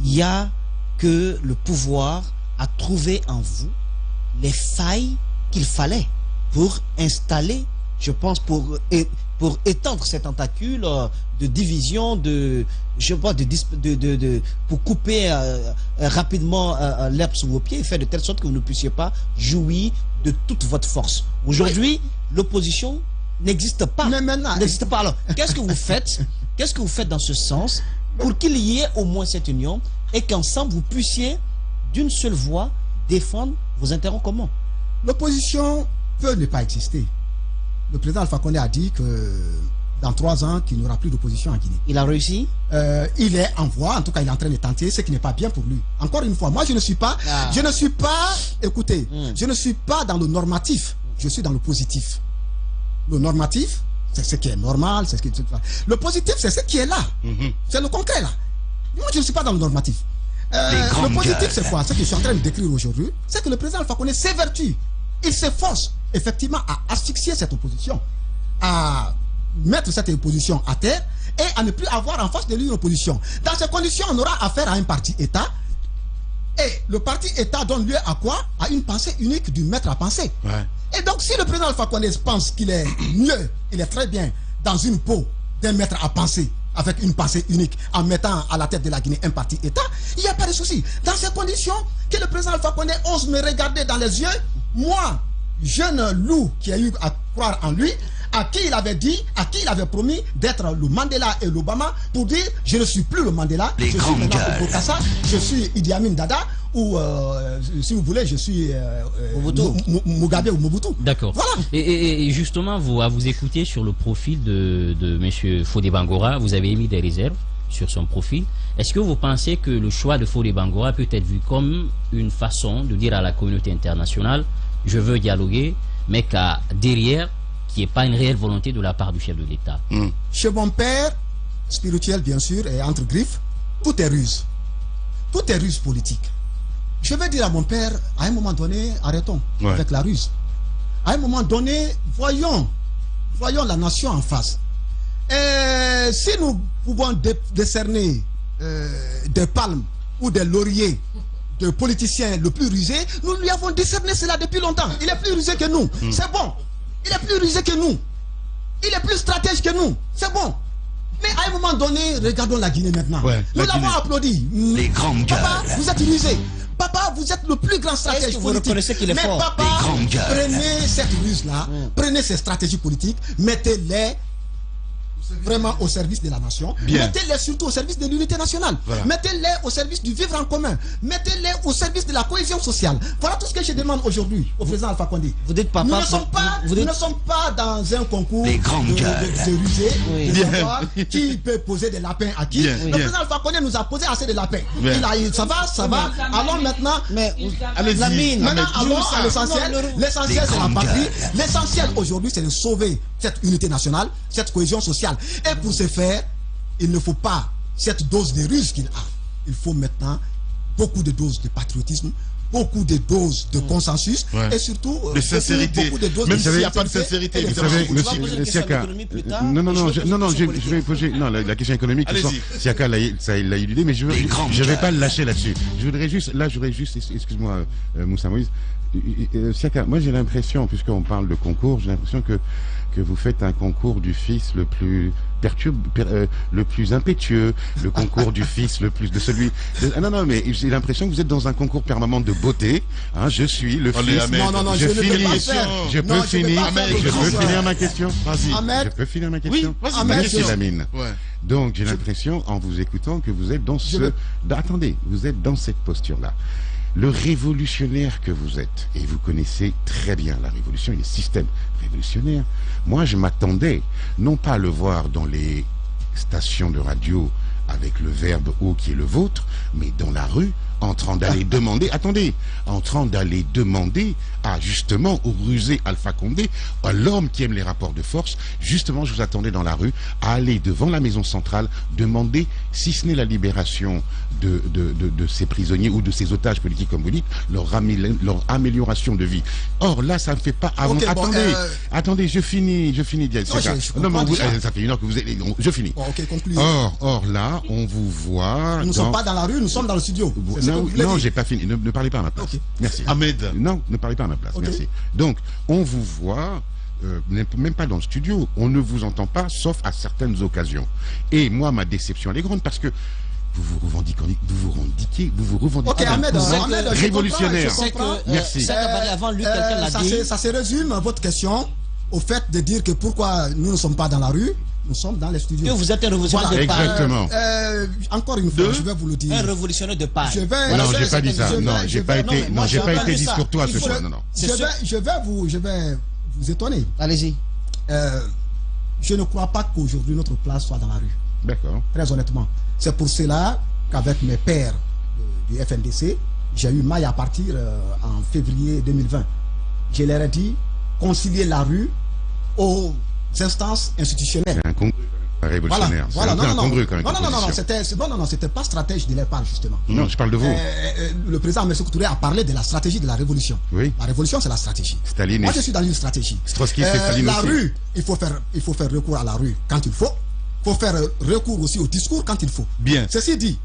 Il n'y a que le pouvoir a trouvé en vous les failles qu'il fallait pour installer, je pense, pour étendre ces tentacules de division, pour couper rapidement l'herbe sous vos pieds et faire de telle sorte que vous ne puissiez pas jouir de toute votre force. Aujourd'hui, l'opposition n'existe pas. Mais maintenant, n'existe pas. Alors, qu'est-ce que vous faites? Qu'est-ce que vous faites dans ce sens pour qu'il y ait au moins cette union et qu'ensemble vous puissiez d'une seule voix défendre vos intérêts communs? L'opposition peut ne pas exister. Le président Alpha Condé a dit que dans 3 ans, qu'il n'y aura plus d'opposition en Guinée. Il a réussi? Il est en voie, en tout cas il est en train de tenter, ce qui n'est pas bien pour lui. Encore une fois, moi je ne suis pas, écoutez, je ne suis pas dans le normatif, je suis dans le positif. Le normatif, c'est ce qui est normal, c'est ce qui est... Le positif, c'est ce qui est là. C'est le concret là. Moi je ne suis pas dans le normatif. Le positif, c'est quoi? Ce que je suis en train de décrire aujourd'hui, c'est que le président Alpha Condé s'évertue. Il s'efforce effectivement à asphyxier cette opposition, à mettre cette opposition à terre et à ne plus avoir en face de lui une opposition. Dans ces conditions, on aura affaire à un parti-État. Et le parti-État donne lieu à quoi? À une pensée unique du maître à penser. Et donc, si le président Alpha Condé pense qu'il est mieux, il est très bien dans une peau d'un maître à penser, avec une pensée unique, en mettant à la tête de la Guinée un parti-État, il n'y a pas de souci. Dans ces conditions, que le président Alpha Condé ose me regarder dans les yeux, moi, jeune loup qui a eu à croire en lui, à qui il avait dit, à qui il avait promis d'être le Mandela et l'Obama pour dire je ne suis plus le Mandela, je suis maintenant Bokassa, je suis Idi Amin Dada ou si vous voulez je suis Mugabe ou Mobutu. D'accord. Voilà. Et justement à vous écouter sur le profil de monsieur Fodé Bangora, vous avez émis des réserves sur son profil. Est-ce que vous pensez que le choix de Fodé Bangora peut être vu comme une façon de dire à la communauté internationale je veux dialoguer, mais qu'à derrière qu'il n'y ait pas une réelle volonté de la part du chef de l'État? Chez mon père, spirituel bien sûr, et entre griffes, tout est ruse. Tout est ruse politique. Je vais dire à mon père, à un moment donné, arrêtons avec la ruse. À un moment donné, voyons la nation en face. Et si nous pouvons décerner des palmes ou des lauriers de politiciens le plus rusé, nous lui avons décerné cela depuis longtemps. Il est plus rusé que nous. C'est bon. Il est plus rusé que nous. Il est plus stratège que nous. C'est bon. Mais à un moment donné, regardons la Guinée maintenant. Nous l'avons applaudi. Les grandes gueules. Papa, vous êtes rusé. Papa, vous êtes le plus grand stratège politique. Vous reconnaissez qu'il est mais fort. Papa, prenez cette ruse-là, prenez ces stratégies politiques, mettez-les vraiment au service de la nation. Mettez-les surtout au service de l'unité nationale. Mettez-les au service du vivre en commun. Mettez-les au service de la cohésion sociale. Voilà tout ce que je demande aujourd'hui au président Alpha Condé. Vous dites papa, nous ne sommes pas dans un concours de rusés, de savoir qui peut poser des lapins à qui. Le président Alpha Condé nous a posé assez de lapins. Ça va. Allons maintenant. Maintenant, allons à l'essentiel. L'essentiel, c'est la patrie. L'essentiel aujourd'hui, c'est de sauver cette unité nationale, cette cohésion sociale. Et pour ce faire, il ne faut pas cette dose de ruse qu'il a. Il faut maintenant beaucoup de doses de patriotisme, beaucoup de doses de consensus et surtout de sincérité. Beaucoup de doses même de s'il n'y a pas de sincérité. Vous savez, monsieur Siaka, je vais poser la question économique. Siaka l'a éludé, mais je ne vais pas le lâcher là-dessus. Je voudrais juste, excuse-moi, Moussa Moïse, Siaka, moi j'ai l'impression, puisqu'on parle de concours, j'ai l'impression que vous faites un concours du fils le plus le plus impétueux, le concours du fils le plus de celui non mais j'ai l'impression que vous êtes dans un concours permanent de beauté, hein, je suis le fils. Je peux finir ma question. Je peux finir ma question. Monsieur Lamine. Donc j'ai l'impression en vous écoutant que vous êtes dans attendez, vous êtes dans cette posture là. Le révolutionnaire que vous êtes, et vous connaissez très bien la révolution et les systèmes révolutionnaires, moi je m'attendais non pas à le voir dans les stations de radio avec le verbe haut qui est le vôtre, mais dans la rue, en train d'aller demander, à justement au rusé Alpha Condé, à l'homme qui aime les rapports de force, justement je vous attendais dans la rue, à aller devant la maison centrale, demander, si ce n'est la libération de ces prisonniers ou de ces otages politiques comme vous dites, leur amélioration de vie. Or là ça ne fait pas avant. Attendez, je finis. Non, mais ça fait 1 heure que vous êtes. Je finis. Or là, on vous voit. Nous ne sommes pas dans la rue, nous sommes dans le studio. Non, j'ai pas fini. Ne parlez pas à ma place. Okay. Merci. Ahmed. Non, ne parlez pas à ma place. Okay. Merci. Donc, on vous voit. Même pas dans le studio, on ne vous entend pas, sauf à certaines occasions. Et moi, ma déception, elle est grande parce que vous vous revendiquez okay, Ahmed, révolutionnaire. Merci. Avant lui, quelqu'un l'a dit. Ça se résume votre question au fait de dire que pourquoi nous ne sommes pas dans la rue, nous sommes dans les studios. Que vous êtes un révolutionnaire de part. Exactement. Encore une fois, je vais vous le dire. Un révolutionnaire de part. Non, j'ai pas dit ça. Non, j'ai pas été discourtois ce soir. Non. Je vais vous étonner. Allez-y. Je ne crois pas qu'aujourd'hui notre place soit dans la rue. D'accord. Très honnêtement. C'est pour cela qu'avec mes pairs du FNDC, j'ai eu maille à partir en février 2020. Je leur ai dit concilier la rue aux instances institutionnelles. C'est un congrès révolutionnaire. Voilà. Non, c'était pas stratège de leur part, justement. Non, je parle de vous. Le président M. Touré a parlé de la stratégie de la révolution. Oui. La révolution, c'est la stratégie. Staline. Moi, je suis dans une stratégie. Trotsky, c'est Staline la aussi. Rue, il faut faire recours à la rue quand il faut. Il faut faire recours aussi au discours quand il faut. Bien. Ceci dit,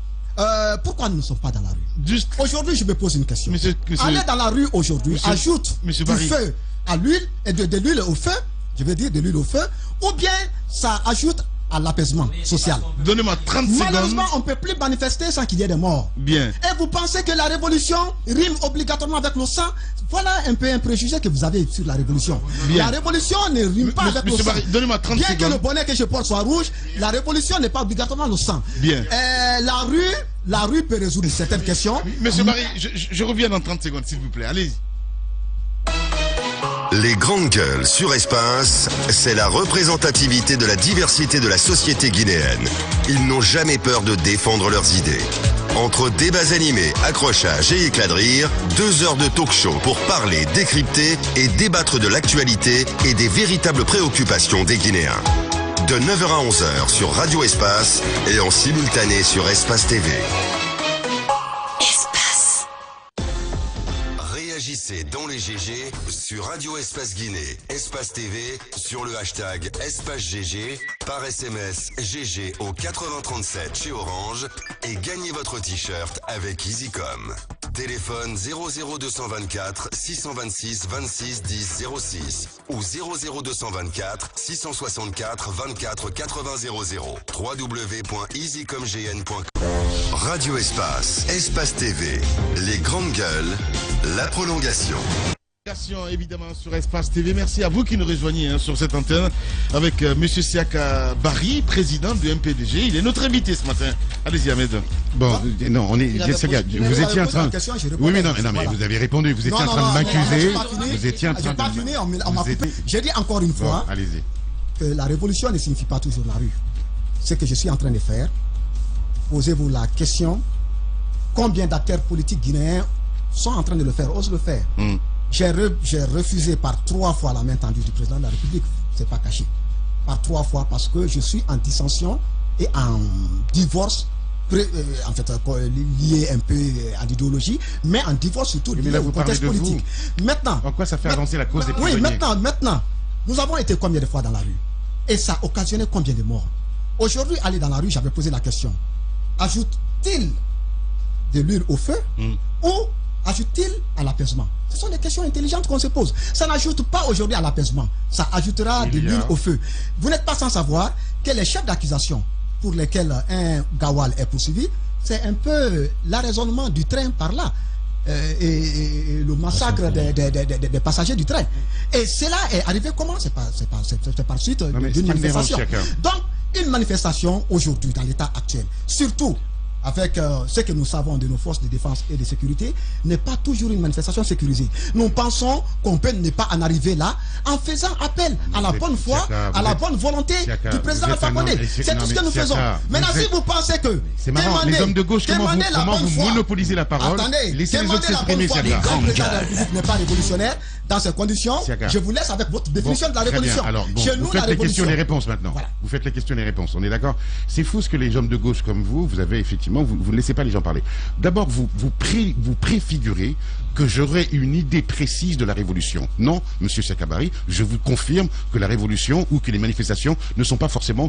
pourquoi nous ne sommes pas dans la rue? Aujourd'hui, je me pose une question. Aller dans la rue aujourd'hui ajoute du feu à l'huile et de l'huile au feu, je veux dire de l'huile au feu, ou bien ça ajoute à l'apaisement social. Donnez-moi 30 secondes. Malheureusement, on ne peut plus manifester sans qu'il y ait des morts. Bien. Et vous pensez que la révolution rime obligatoirement avec le sang? Voilà un peu un préjugé que vous avez sur la révolution. Bien. La révolution ne rime pas avec le sang. Donnez-moi 30 secondes. Bien que le bonnet que je porte soit rouge, la révolution n'est pas obligatoirement le sang. Bien. La rue peut résoudre certaines questions. Monsieur Barry, je reviens dans 30 secondes, s'il vous plaît. Allez-y. Les grandes gueules sur Espace, c'est la représentativité de la diversité de la société guinéenne. Ils n'ont jamais peur de défendre leurs idées. Entre débats animés, accrochages et éclats de rire, 2 heures de talk-show pour parler, décrypter et débattre de l'actualité et des véritables préoccupations des Guinéens. De 9h à 11h sur Radio Espace et en simultané sur Espace TV. Réagissez dans les GG sur Radio Espace Guinée, Espace TV, sur le hashtag EspaceGG, par SMS GG au 8037 chez Orange et gagnez votre t-shirt avec EasyCom. Téléphone 00224 626 26 10 06 ou 00224 664 24 80 00 www.easycomgn.com. Radio Espace, Espace TV, les grandes gueules, la prolongation. Évidemment sur Espace TV. Merci à vous qui nous rejoignez sur cette antenne avec Monsieur Siaka Barry, président du MPDG. Il est notre invité ce matin. Allez-y Ahmed. Bon, non, on est. Vous étiez en train. Oui, mais non, mais vous avez répondu. Vous étiez en train de m'accuser. Vous étiez en train de. J'ai dit encore une fois que la révolution ne signifie pas toujours la rue. Ce que je suis en train de faire, posez-vous la question, combien d'acteurs politiques guinéens sont en train de le faire, osent le faire. J'ai refusé par 3 fois la main tendue du président de la République, c'est pas caché. Par 3 fois parce que je suis en dissension et en divorce, en fait lié un peu à l'idéologie, mais en divorce surtout lié au contexte politique. Maintenant, en quoi ça fait avancer la cause des prisonniers? Oui, maintenant, nous avons été combien de fois dans la rue? Et ça a occasionné combien de morts? Aujourd'hui, aller dans la rue, j'avais posé la question. Ajoute-t-il de l'huile au feu ou ajoute-t-il à l'apaisement? Ce sont des questions intelligentes qu'on se pose. Ça n'ajoute pas aujourd'hui à l'apaisement. Ça ajoutera de l'huile au feu. Vous n'êtes pas sans savoir que les chefs d'accusation pour lesquels un Gawal est poursuivi, c'est un peu l'arraisonnement du train par là. Et le massacre des passagers du train. Et cela est arrivé comment? C'est par suite d'une manifestation. Donc, une manifestation aujourd'hui dans l'état actuel, surtout avec ce que nous savons de nos forces de défense et de sécurité, n'est pas toujours une manifestation sécurisée. Nous pensons qu'on peut ne pas en arriver là en faisant appel à la bonne foi, à la bonne volonté du président Alpha Condé. C'est tout ce que nous faisons. Maintenant, si vous pensez que... C'est marrant, les hommes de gauche, comment vous monopolisez la parole? Laissez les autres s'exprimer, Siaka. Le président de la République n'est pas révolutionnaire. Dans ces conditions, je vous laisse avec votre définition de la révolution. Alors, vous faites les questions et les réponses maintenant. Vous faites les questions et les réponses, on est d'accord? C'est fou ce que les hommes de gauche comme vous avez effectivement effectivement, vous ne laissez pas les gens parler. D'abord, vous préfigurez que j'aurais une idée précise de la révolution. Non, monsieur Siakabary, je vous confirme que la révolution ou que les manifestations ne doivent pas forcément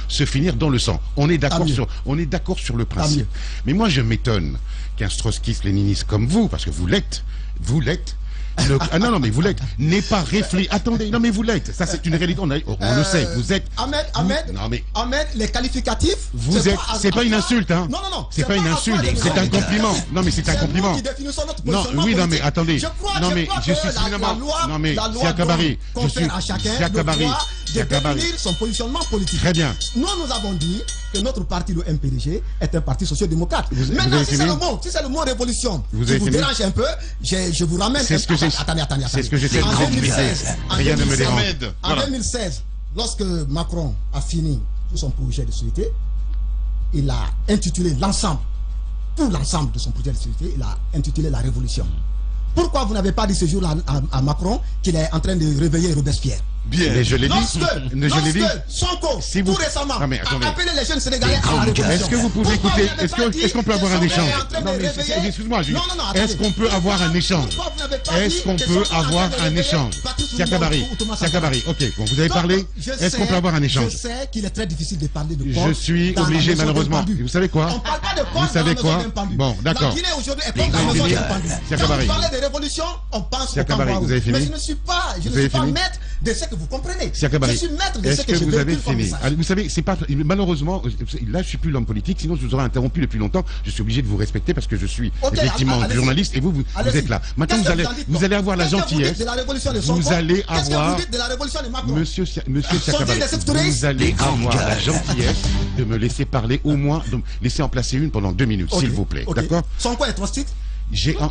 se finir dans le sang. On est d'accord sur le principe. Mais moi, je m'étonne qu'un trotskiste léniniste comme vous, parce que vous l'êtes, non, mais vous l'êtes, n'est pas réfléchi. Attendez, non, mais vous l'êtes. Ça, c'est une réalité. On le sait. Vous êtes. Ahmed, les qualificatifs. Vous êtes. C'est pas une insulte, hein. Non. C'est pas une insulte. C'est un compliment. Non, mais c'est un compliment. Non, oui, non, mais attendez. Non, mais je suis suffisamment. Non, mais Siakabary. Je suis Siakabary. De définir son positionnement politique. Très bien. Nous avons dit que notre parti, le MPDG, est un parti social-démocrate. Maintenant, si c'est le mot révolution qui vous dérange un peu, je vous ramène. C'est ce que j'ai. Attendez. C'est ce que j'essaie de dire. Rien ne me dérange. En 2016, lorsque Macron a fini tout son projet de société, il a intitulé tout l'ensemble de son projet de société, il a intitulé la révolution. Pourquoi vous n'avez pas dit ce jour-là à Macron qu'il est en train de réveiller Robespierre? Bien. Mais je l'ai dit. Lorsque Sonko, tout récemment, a appelé les jeunes Sénégalais à la révolution. Est-ce que vous pouvez écouter? Est-ce qu'on peut avoir un échange? Non, mais excuse-moi, est-ce qu'on peut avoir un échange? Est-ce qu'on peut avoir un échange? Siakabary, ok, bon, vous avez parlé. Est-ce qu'on peut avoir un échange? Je sais qu'il est très difficile de parler de Je suis obligé, malheureusement. Vous savez quoi? Vous savez quoi? Bon, d'accord. La Guinée aujourd'hui est comme dans la maison de pendu. Siakabary. Quand on parle de révolution, on pense au Siakabary, vous avez fini? Mais je ne suis pas maître de ce que vous comprenez. Siakabary, je suis maître de ce que vous avez fini? Vous savez, c'est pas malheureusement, là je suis plus l'homme politique, sinon je vous aurais interrompu depuis longtemps. Je suis obligé de vous respecter parce que je suis effectivement journaliste et vous êtes là. Maintenant vous allez avoir la gentillesse. Vous allez avoir Monsieur Siakabary, vous allez avoir la gentillesse de me laisser parler au moins, de me laisser en placer une pendant 2 minutes, s'il vous plaît. D'accord? Sonko est trotskiste?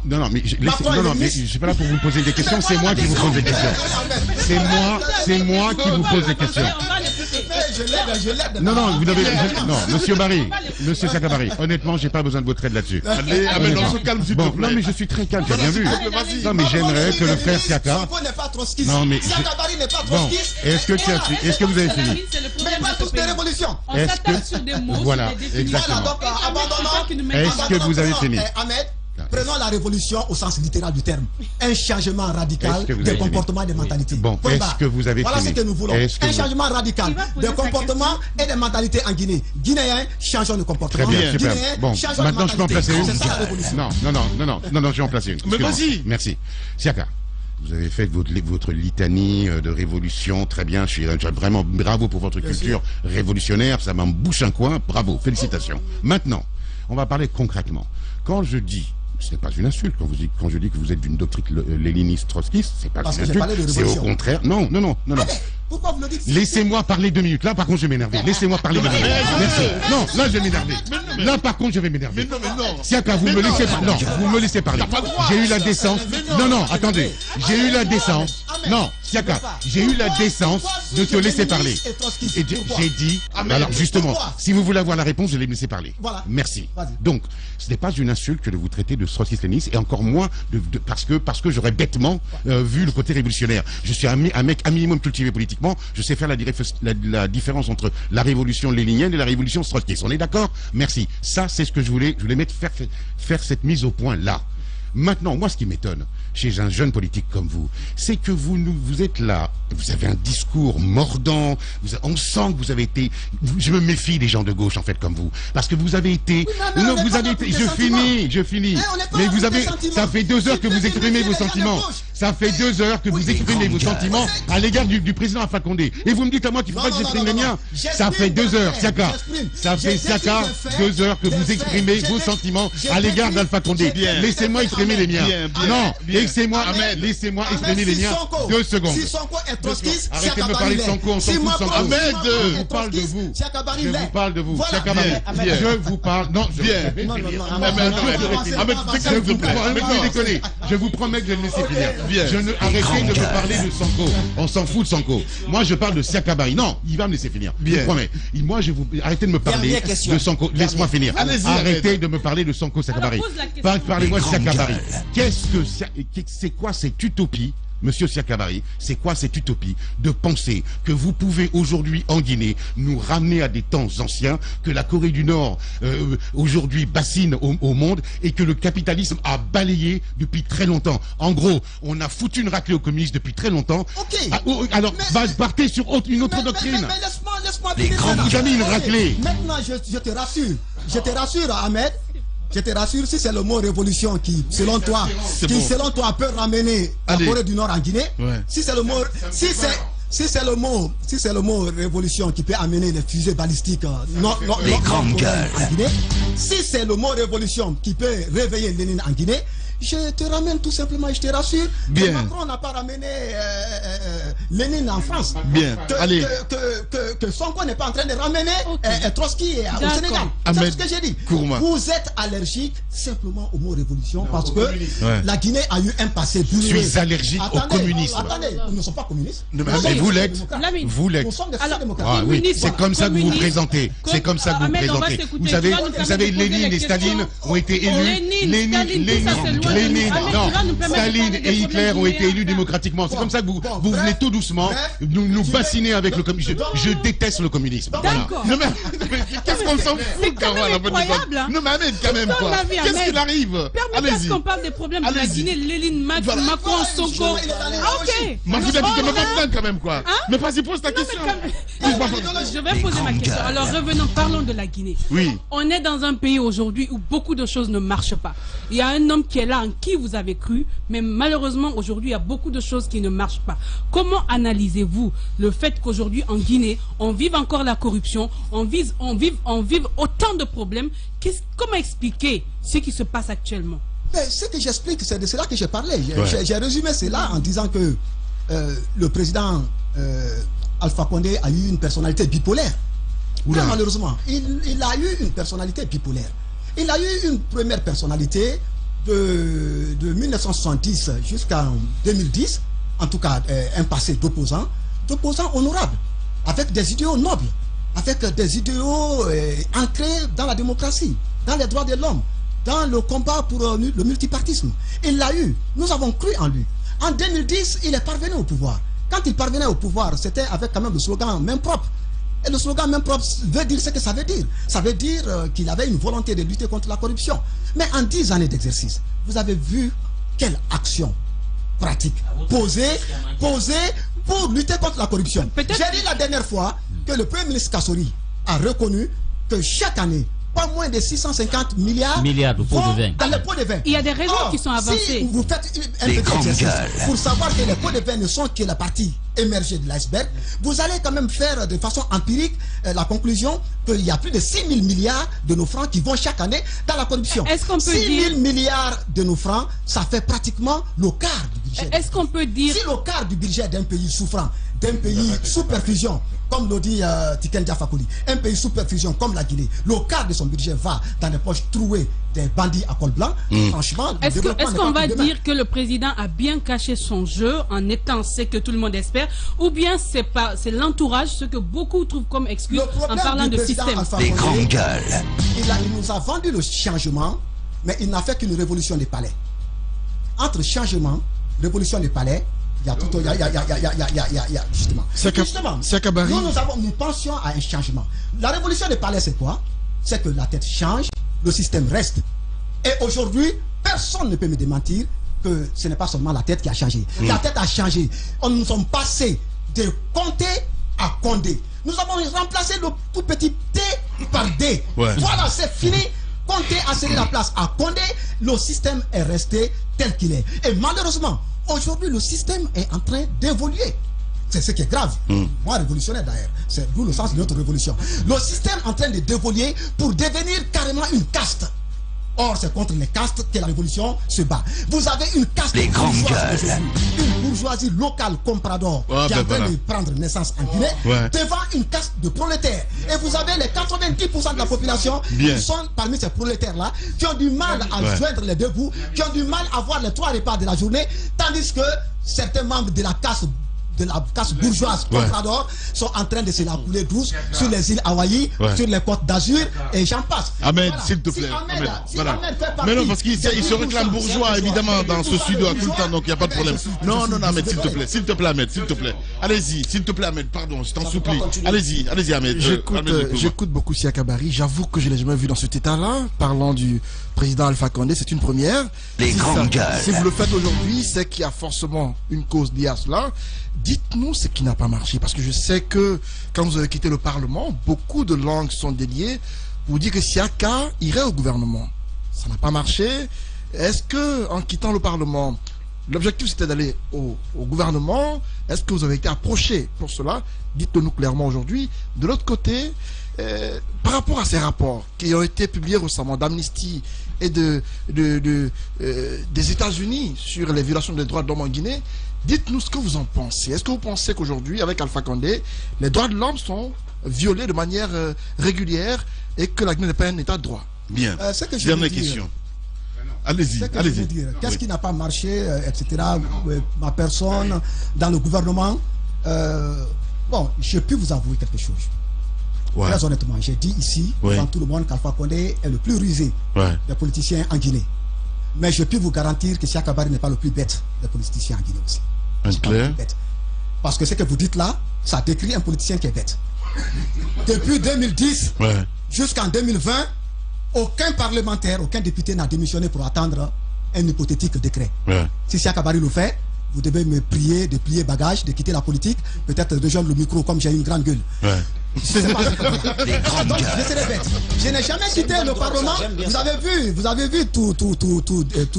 Non, mais je suis pas là pour vous poser des questions, c'est moi qui vous pose des questions. C'est moi qui vous pose des questions. Non, vous n'avez. Non, monsieur Siakabary, honnêtement, j'ai pas besoin de votre aide là-dessus. Allez, on se calme, s'il te plaît. Non, mais je suis très calme, j'ai bien vu. Non, mais j'aimerais que le frère Siaka. Non, mais. Bon, est-ce que vous avez fini? Mais pas tous des révolutions. Est-ce que. Voilà, exactement. Est-ce que vous avez fini? Prenons la révolution au sens littéral du terme. Un changement radical des comportements et des mentalités. Bon, est-ce que vous avez fini? Voilà ce que nous voulons. Un changement radical des comportements et des mentalités en Guinée. Guinéens, changeons de comportement. Très bien, super. Bon, maintenant je peux en placer une. Non, je vais en placer une. Mais vas-y. Merci. Siaka. Vous avez fait votre litanie de révolution, très bien, je suis vraiment bravo pour votre culture révolutionnaire, ça m'en bouche un coin, bravo, félicitations. Maintenant, on va parler concrètement. Quand je dis, ce n'est pas une insulte, quand je dis que vous êtes d'une doctrine léniniste trotskiste, c'est pas une insulte, c'est au contraire, non. Pourquoi vous le dites? Laissez-moi parler 2 minutes. Là, par contre, je vais m'énerver. Laissez-moi parler 2 minutes. Merci. Non, là, je vais m'énerver. Là, par contre, je vais m'énerver. Non. Siaka, vous me laissez parler. Non, vous me laissez parler. J'ai eu la décence. Non, attendez. J'ai eu la décence. Non, Siaka, j'ai eu la décence de te laisser parler. Et j'ai dit, alors justement, si vous voulez avoir la réponse, je vais me laisser parler. Merci. Donc, ce n'est pas une insulte que de vous traiter de trotskiste léniniste, et encore moins parce que j'aurais bêtement vu le côté révolutionnaire. Je suis un mec un minimum cultivé politiquement. Je sais faire la différence entre la révolution léninienne et la révolution trotskiste. On est d'accord? Merci. Ça, c'est ce que je voulais faire cette mise au point là. Maintenant, moi, ce qui m'étonne chez un jeune politique comme vous, c'est que vous êtes là, vous avez un discours mordant, on sent que vous avez été... Je me méfie des gens de gauche, en fait, comme vous. Parce que vous avez été... Non, vous avez été... Je finis. Mais vous avez... Ça fait 2 heures que vous exprimez vos sentiments. Ça fait 2 heures que vous exprimez vos sentiments à l'égard du président Alpha Condé. Et vous me dites à moi qu'il ne faut pas que j'exprime les miens. Ça fait 2 heures, Siaka. Ça fait, Siaka, 2 heures que vous exprimez vos sentiments à l'égard d'Alpha Condé. Laissez-moi exprimer les miens. Non, laissez-moi exprimer les miens. 2 secondes. Si Sonko est trotskiste, arrêtez de me parler de Sonko, on s'en fout de Sonko. Je vous parle de vous. Je vous parle de vous. Je vous parle. Non, je vous promets que je vais me laisser finir. Arrêtez de me parler de Sonko. On s'en fout de Sonko. Moi, je parle de Siakabary. Non, il va me laisser finir. Je vous promets. Moi, arrêtez de me parler de Sonko. Laisse-moi finir. Arrêtez de me parler de Sonko Siakabary. Parlez-moi de Siakabary. C'est quoi cette utopie Monsieur Siakabari, c'est quoi cette utopie de penser que vous pouvez aujourd'hui en Guinée nous ramener à des temps anciens, que la Corée du Nord aujourd'hui bassine au monde et que le capitalisme a balayé depuis très longtemps. En gros, on a foutu une raclée aux communistes depuis très longtemps. Ok. Alors, partez sur une autre doctrine. Mais laisse-moi Les grands vous avez une raclée. Maintenant, je te rassure. Je te rassure, Ahmed. Je te rassure, si c'est le mot révolution qui, selon toi, peut ramener la Corée du Nord en Guinée, si c'est le mot, si c'est le mot révolution qui peut amener les fusées balistiques les grandes gueules en Guinée, si c'est le mot révolution qui peut réveiller Lénine en Guinée, je te ramène tout simplement, je te rassure. Bien. Macron n'a pas ramené Lénine en France. Bien. Allez. Que Sonko n'est pas en train de ramener Trotsky au Sénégal. C'est ce que j'ai dit. Vous êtes allergique simplement au mot révolution parce que la Guinée a eu un passé douloureux. Je suis allergique au communisme. Attendez, nous ne sommes pas communistes. Mais vous l'êtes. Vous l'êtes. Nous sommes des démocrates. Ah oui, c'est comme ça que vous vous présentez. C'est comme ça que vous vous présentez. Vous savez, Lénine et Staline ont été élus. Staline et Hitler ont été élus démocratiquement. C'est comme ça que vous venez tout doucement nous bassiner avec le communisme. Je déteste le communisme. D'accord. Qu'est-ce qu'on s'en fout quand même incroyable. Non mais Ahmed, quand même quoi. Qu'est-ce qu'il arrive? Permettez qu'on parle des problèmes de la Guinée, Lénine, Macron, Sonko. Ah ok. Moi je vous ai dit de me pas quand même quoi. Mais vas-y, pose ta question. Je vais poser ma question. Alors revenons, parlons de la Guinée. Oui. On est dans un pays aujourd'hui où beaucoup de choses ne marchent pas. Il y a un homme qui est là en qui vous avez cru, mais malheureusement aujourd'hui il y a beaucoup de choses qui ne marchent pas. Comment analysez-vous le fait qu'aujourd'hui en Guinée on vive encore la corruption, on vive autant de problèmes? Comment expliquer ce qui se passe actuellement? Mais ce que j'explique, c'est de cela que j'ai parlé. J'ai résumé cela en disant que le président Alpha Condé a eu une personnalité bipolaire. Malheureusement, il a eu une personnalité bipolaire. Il a eu une première personnalité de 1970 jusqu'en 2010, en tout cas un passé d'opposant honorable, avec des idéaux nobles, avec des idéaux ancrés dans la démocratie, dans les droits de l'homme, dans le combat pour le multipartisme. Il l'a eu, nous avons cru en lui. En 2010, il est parvenu au pouvoir. Quand il parvenait au pouvoir, c'était avec quand même le slogan main propre. Et le slogan main propre veut dire ce que ça veut dire. Ça veut dire qu'il avait une volonté de lutter contre la corruption. Mais en 10 années d'exercice, vous avez vu quelle action pratique posée pour lutter contre la corruption. J'ai dit la dernière fois que le Premier ministre Kassori a reconnu que chaque année, pas moins de 650 milliards de pots de vin. Dans les pots de vin. Il y a des régions qui sont avancées. Si vous faites un petit exercice pour savoir que les pots de vin ne sont que la partie émergée de l'iceberg, vous allez quand même faire de façon empirique la conclusion qu'il y a plus de 6 000 milliards de nos francs qui vont chaque année dans la corruption. Est-ce qu'on peut 6 000 milliards de nos francs, ça fait pratiquement le quart du budget. Est-ce qu'on peut dire... Si le quart du budget d'un pays souffrant, d'un pays sous perfusion, comme le dit Tiken Diafakouli, un pays sous perfusion comme la Guinée, le quart de son budget va dans les poches trouées des bandits à col blanc, franchement... Est-ce qu'on va dire que le président a bien caché son jeu en étant ce que tout le monde espère, ou bien c'est l'entourage, ce que beaucoup trouvent comme excuse en parlant de système? Les grandes gueules. Il nous a vendu le changement, mais il n'a fait qu'une révolution des palais. Entre changement, révolution des palais, il y a tout, justement, nous pensions à un changement. La révolution des palais, c'est quoi? C'est que la tête change, le système reste. Et aujourd'hui, personne ne peut me démentir que ce n'est pas seulement la tête qui a changé. La tête a changé. Nous sommes passés de Conté à Condé. Nous avons remplacé le tout petit T par D. Voilà, c'est fini. Conté a cédé la place à Condé. Le système est resté tel qu'il est. Et malheureusement, aujourd'hui, le système est en train d'évoluer. C'est ce qui est grave. Moi, révolutionnaire d'ailleurs. C'est d'où le sens de notre révolution. Le système est en train de d'évoluer pour devenir carrément une caste. Or, c'est contre les castes que la révolution se bat. Vous avez une caste bourgeoise, une bourgeoisie locale comprador qui est en train de prendre naissance en Guinée devant une caste de prolétaires. Et vous avez les 90% de la population qui sont parmi ces prolétaires-là, qui ont du mal à joindre les deux bouts, qui ont du mal à voir les 3 repas de la journée, tandis que certains membres de la caste de la casse bourgeoise Comprador sont en train de se la couler douce sur les îles Hawaï, sur les côtes d'Azur et j'en passe. Ahmed, s'il te plaît. Mais non, parce qu'il se réclame bourgeois évidemment dans ce studio tout le temps, donc il n'y a pas de problème. Non, Ahmed, s'il te plaît, Ahmed, s'il te plaît. Allez-y, s'il te plaît, Ahmed, pardon, je t'en supplie. Allez-y, Ahmed. J'écoute beaucoup Sia Kabari, j'avoue que je ne l'ai jamais vu dans cet état-là, parlant du président Alpha Condé, c'est une première. Les grandes gueules. Si vous le faites aujourd'hui, c'est qu'il y a forcément une cause liée à cela. Dites-nous ce qui n'a pas marché, parce que je sais que quand vous avez quitté le Parlement, beaucoup de langues sont déliées pour dire que Siaka irait au gouvernement. Ça n'a pas marché. Est-ce que, en quittant le Parlement, l'objectif c'était d'aller au gouvernement? Est-ce que vous avez été approché pour cela? Dites-le-nous clairement aujourd'hui. De l'autre côté, par rapport à ces rapports qui ont été publiés récemment d'Amnesty et des États-Unis sur les violations des droits de l'homme en Guinée, dites-nous ce que vous en pensez. Est-ce que vous pensez qu'aujourd'hui, avec Alpha Condé, les droits de l'homme sont violés de manière régulière et que la Guinée n'est pas un état de droit? Bien. Dernière question. Allez-y. Qu'est-ce qui n'a pas marché, etc. Ma personne, dans le gouvernement. Bon, je peux vous avouer quelque chose. Très honnêtement, j'ai dit ici, devant tout le monde, qu'Alpha Condé est le plus rusé des politiciens en Guinée. Mais je peux vous garantir que Sia Kabari n'est pas le plus bête des politiciens en Guinée aussi. Parce que ce que vous dites là, ça décrit un politicien qui est bête. Depuis 2010 jusqu'en 2020, aucun parlementaire, aucun député n'a démissionné pour attendre un hypothétique décret. Si Sia Kabari le fait, vous devez me prier de plier bagage, de quitter la politique, peut-être de joindre le micro comme j'ai une grande gueule. Donc, je serai bête. Je n'ai jamais quitté le Parlement. Vous avez vu tout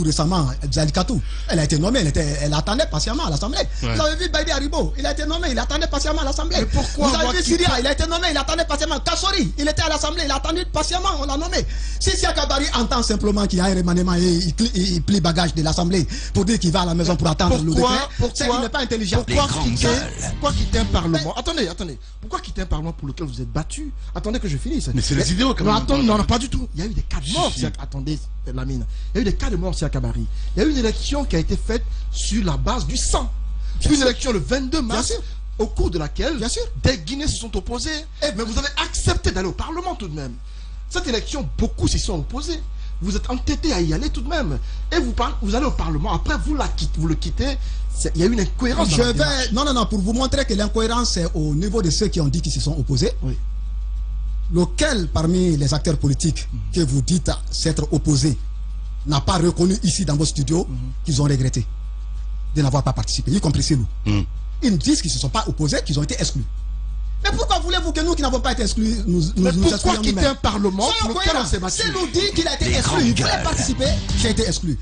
récemment, Zalikatou. Elle a été nommée, elle attendait patiemment à l'Assemblée. Vous avez vu Baïdi Haribo, il a été nommé, il attendait patiemment à l'Assemblée. Vous avez vu Syria, il a été nommé, il attendait patiemment. Kassori, il était à l'Assemblée, il attendait patiemment, on l'a nommé. Si Sia Kabari entend simplement qu'il y a un remaniement et il plie bagage de l'Assemblée pour dire qu'il va à la maison pour attendre le décret, c'est qu'il n'est pas intelligent. Pourquoi quitter un Parlement? Attendez. Pourquoi quitter un Parlement pour lequel vous êtes battu? Attendez que je finisse. Mais c'est les idéaux quand même. Non, pas du tout. Il y a eu des cas de mort. Attendez, Lamine. Il y a eu des cas de mort, Sia Kabari. Il y a eu une élection qui a été faite sur la base du sang. Une élection le 22 mars, au cours de laquelle des Guinéens se sont opposés. Mais vous avez accepté d'aller au Parlement tout de même. Cette élection, beaucoup s'y sont opposés. Vous êtes entêté à y aller tout de même. Et vous allez au Parlement. Après, vous le quittez. Il y a une incohérence. Non, pour vous montrer que l'incohérence est au niveau de ceux qui ont dit qu'ils se sont opposés. Lequel parmi les acteurs politiques que vous dites s'être opposés n'a pas reconnu ici dans vos studios qu'ils ont regretté de n'avoir pas participé, y compris chez nous. Ils disent qu'ils ne se sont pas opposés, qu'ils ont été exclus. Mais pourquoi voulez-vous que nous qui n'avons pas été exclus, nous pourquoi quitter un Parlement pour lequel on s'est battu? Si nous dit qu'il a été exclu, il voulait participer, j'ai été exclu.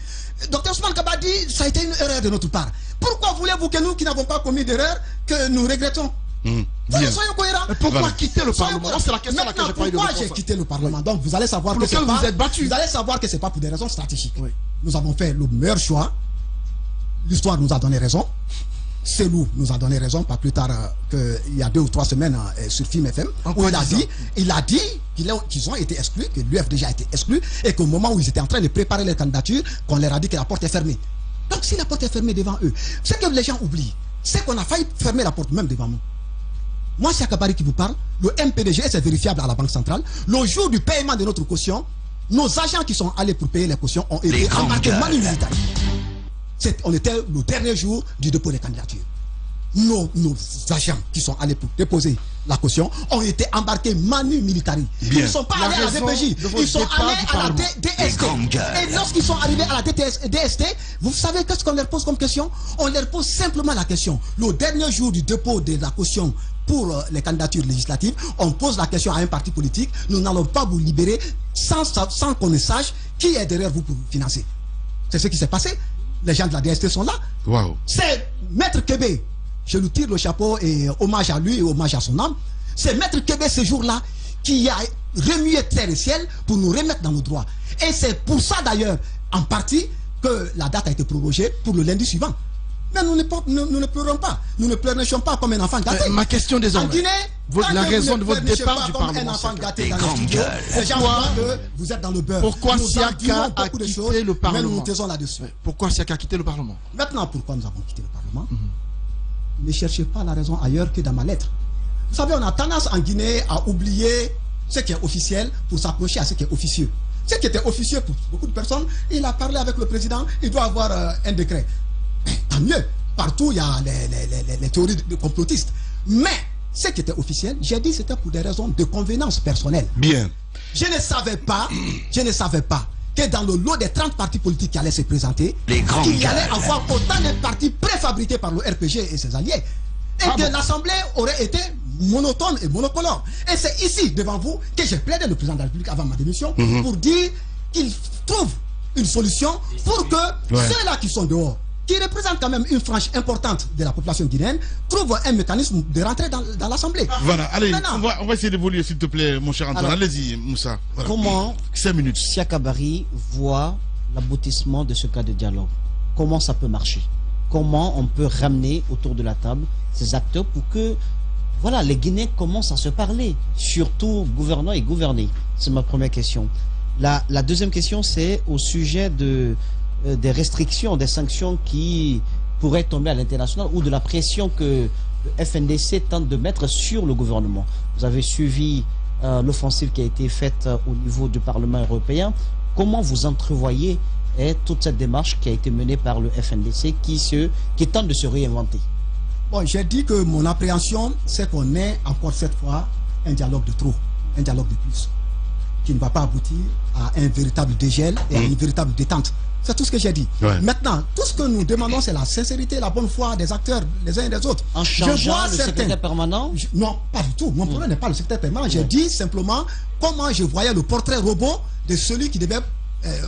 Dr Ousmane Kaba dit ça a été une erreur de notre part. Pourquoi voulez-vous que nous qui n'avons pas commis d'erreur, que nous regrettons? Soyons cohérents. Mais pourquoi quitter le Parlement? C'est la question à laquelle j'ai pas eu de réponse. Pourquoi j'ai quitté le Parlement? Donc vous allez savoir que c'est pas pour des raisons stratégiques. Nous avons fait le meilleur choix. L'histoire nous a donné raison. Selou nous a donné raison, pas plus tard qu'il y a 2 ou 3 semaines sur Film FM, où il a dit qu'ils ont été exclus, que l'UFDG a été exclu, et qu'au moment où ils étaient en train de préparer les candidatures, qu'on leur a dit que la porte est fermée. Donc si la porte est fermée devant eux, ce que les gens oublient, c'est qu'on a failli fermer la porte même devant nous. Moi, c'est Kabari qui vous parle, le MPDG, c'est vérifiable à la Banque Centrale, le jour du paiement de notre caution, nos agents qui sont allés pour payer les cautions ont été embarqués manu militaire. On était le dernier jour du dépôt des candidatures. Nos agents qui sont allés pour déposer la caution ont été embarqués manu militari. Ils ne sont pas allés à la DPJ, ils sont allés à la DST. Et lorsqu'ils sont arrivés à la DST, vous savez qu'est-ce qu'on leur pose comme question? On leur pose simplement la question. Le dernier jour du dépôt de la caution pour les candidatures législatives, on pose la question à un parti politique: nous n'allons pas vous libérer sans qu'on sache qui est derrière vous pour vous financer. C'est ce qui s'est passé. Les gens de la DST sont là. C'est Maître Kébé. Je lui tire le chapeau et hommage à lui et hommage à son âme. C'est Maître Kébé ce jour-là qui a remué terre et ciel pour nous remettre dans nos droits. Et c'est pour ça d'ailleurs, en partie, que la date a été prorogée pour le lundi suivant. Mais nous ne pleurons pas. Nous ne pleurnichons pas comme un enfant gâté. Ma question désormais. En Guinée, la raison de votre départ du Parlement. Un enfant gâté dans les studios, les gens voient que vous êtes dans le beurre. Pourquoi Siaka a quitté le Parlement? Mais nous nous taisons là-dessus. Pourquoi Siaka a quitté le Parlement? Maintenant, pourquoi nous avons quitté le Parlement? ne cherchez pas la raison ailleurs que dans ma lettre. Vous savez, on a tendance en Guinée à oublier ce qui est officiel pour s'approcher à ce qui est officieux. Ce qui était officieux pour beaucoup de personnes, il a parlé avec le président, il doit avoir un décret. Mais, tant mieux, partout il y a les théories de complotistes. Mais ce qui était officiel, j'ai dit c'était pour des raisons de convenance personnelle. Bien. Je ne savais pas que dans le lot des 30 partis politiques qui allaient se présenter, il y allait avoir autant de partis préfabriqués par le RPG et ses alliés. Et que l'Assemblée aurait été monotone et monocolore. Et c'est ici, devant vous, que j'ai plaidé le président de la République avant ma démission pour dire qu'il trouve une solution pour que ceux-là qui sont dehors, qui représentent quand même une frange importante de la population guinéenne, trouvent un mécanisme de rentrer dans l'Assemblée. Voilà, allez, on va essayer d'évoluer, s'il te plaît, mon cher Antoine. Allez-y, Moussa. Voilà. Comment 5 minutes. Siaka Bari voit l'aboutissement de ce cas de dialogue? Comment ça peut marcher? Comment on peut ramener autour de la table ces acteurs pour que voilà, les Guinéens commencent à se parler, surtout gouvernants et gouvernés? C'est ma première question. La deuxième question, c'est au sujet des restrictions, des sanctions qui pourraient tomber à l'international ou de la pression que le FNDC tente de mettre sur le gouvernement. Vous avez suivi l'offensive qui a été faite au niveau du Parlement européen. Comment vous entrevoyez toute cette démarche qui a été menée par le FNDC qui tente de se réinventer? Bon, j'ai dit que mon appréhension, c'est qu'on ait encore cette fois un dialogue de trop, un dialogue de plus, qui ne va pas aboutir à un véritable dégel et à une véritable détente. C'est tout ce que j'ai dit. Maintenant, tout ce que nous demandons, c'est la sincérité, la bonne foi des acteurs, les uns et les autres. En changeant le secrétaire permanent? Non, pas du tout. Mon problème n'est pas le secrétaire permanent. J'ai dit simplement comment je voyais le portrait robot de celui qui devait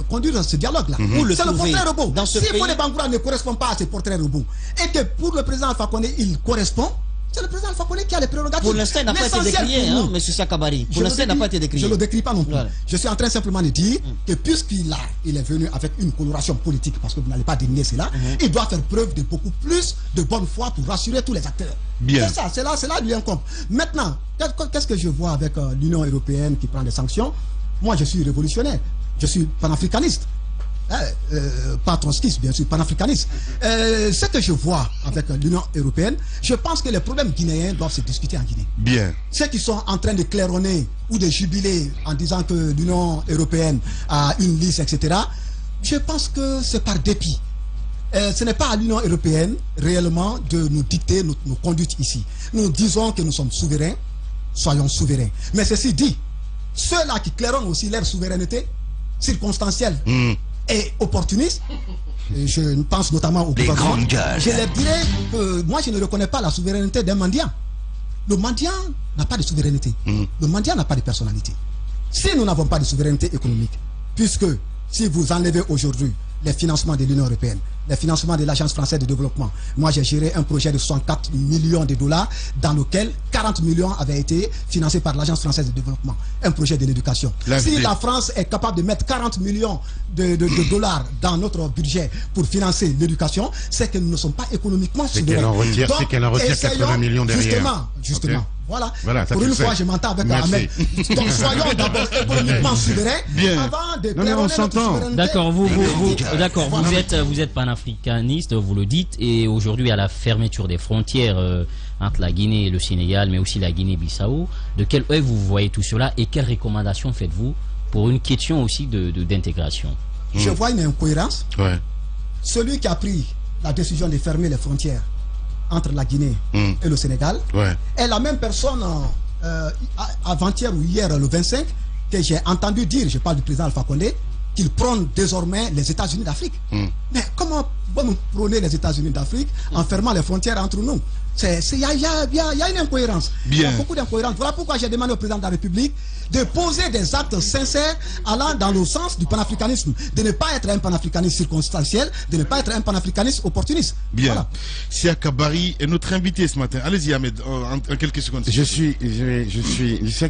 conduire ce dialogue-là. C'est le portrait robot. Si Fodé Bangoura ne correspond pas à ce portrait robot, et que pour le président Alpha Condé, il correspond, c'est le président Alpha Condé qui a les prérogatives. Pour l'instant, il n'a pas été décrié, M. Siaka Bari. Pour l'instant, il n'a pas été décrié. Je ne le décris pas non plus. Voilà. Je suis en train simplement de dire que puisqu'il est venu avec une coloration politique, parce que vous n'allez pas dénier cela, il doit faire preuve de beaucoup plus de bonne foi pour rassurer tous les acteurs. Bien. C'est là lui incombe. Maintenant, qu'est-ce que je vois avec l'Union européenne qui prend des sanctions? Moi, je suis révolutionnaire. Je suis panafricaniste. Pas trotskiste, bien sûr, panafricaniste. Ce que je vois avec l'Union européenne, je pense que les problèmes guinéens doivent se discuter en Guinée. Bien. Ceux qui sont en train de claironner ou de jubiler en disant que l'Union européenne a une liste, etc., je pense que c'est par dépit. Ce n'est pas à l'Union européenne réellement de nous dicter nos conduites ici. Nous disons que nous sommes souverains, soyons souverains. Mais ceci dit, ceux-là qui claironnent aussi leur souveraineté circonstancielle et opportuniste, et je pense notamment au gouvernement, je leur dirais que moi je ne reconnais pas la souveraineté d'un mendiant. Le mendiant n'a pas de souveraineté. Le mendiant n'a pas de personnalité. Si nous n'avons pas de souveraineté économique, puisque si vous enlevez aujourd'hui les financements de l'Union européenne, les financements de l'Agence française de développement, moi j'ai géré un projet de 64 millions de dollars dans lequel 40 millions avaient été financés par l'Agence française de développement, un projet de l'éducation. Si la France est capable de mettre 40 millions de dollars dans notre budget pour financer l'éducation, c'est que nous ne sommes pas économiquement souverains. C'est qu'elle en retire 80 millions derrière. Justement. Okay. Voilà, pour une fois, je m'entends avec Ahmed. Donc soyons d'abord économiquement souverains avant de claironner notre souveraineté. D'accord, vous êtes panafricaniste, vous le dites, et aujourd'hui à la fermeture des frontières entre la Guinée et le Sénégal, mais aussi la Guinée-Bissau, de quel œil vous voyez tout cela et quelles recommandations faites-vous pour une question aussi d'intégration? Je vois une incohérence. Celui qui a pris la décision de fermer les frontières entre la Guinée et le Sénégal est la même personne avant-hier ou hier, le 25, que j'ai entendu dire, je parle du président Alpha Condé, qu'il prône désormais les États-Unis d'Afrique. Mais comment nous prôner les États-Unis d'Afrique en fermant les frontières entre nous? Il y a une incohérence. Il y a beaucoup d'incohérences. Voilà pourquoi j'ai demandé au président de la République de poser des actes sincères allant dans le sens du panafricanisme, de ne pas être un panafricaniste circonstanciel, de ne pas être un panafricaniste opportuniste. Bien. Voilà. Siaka Bari est notre invité ce matin. Allez-y Ahmed, en quelques secondes.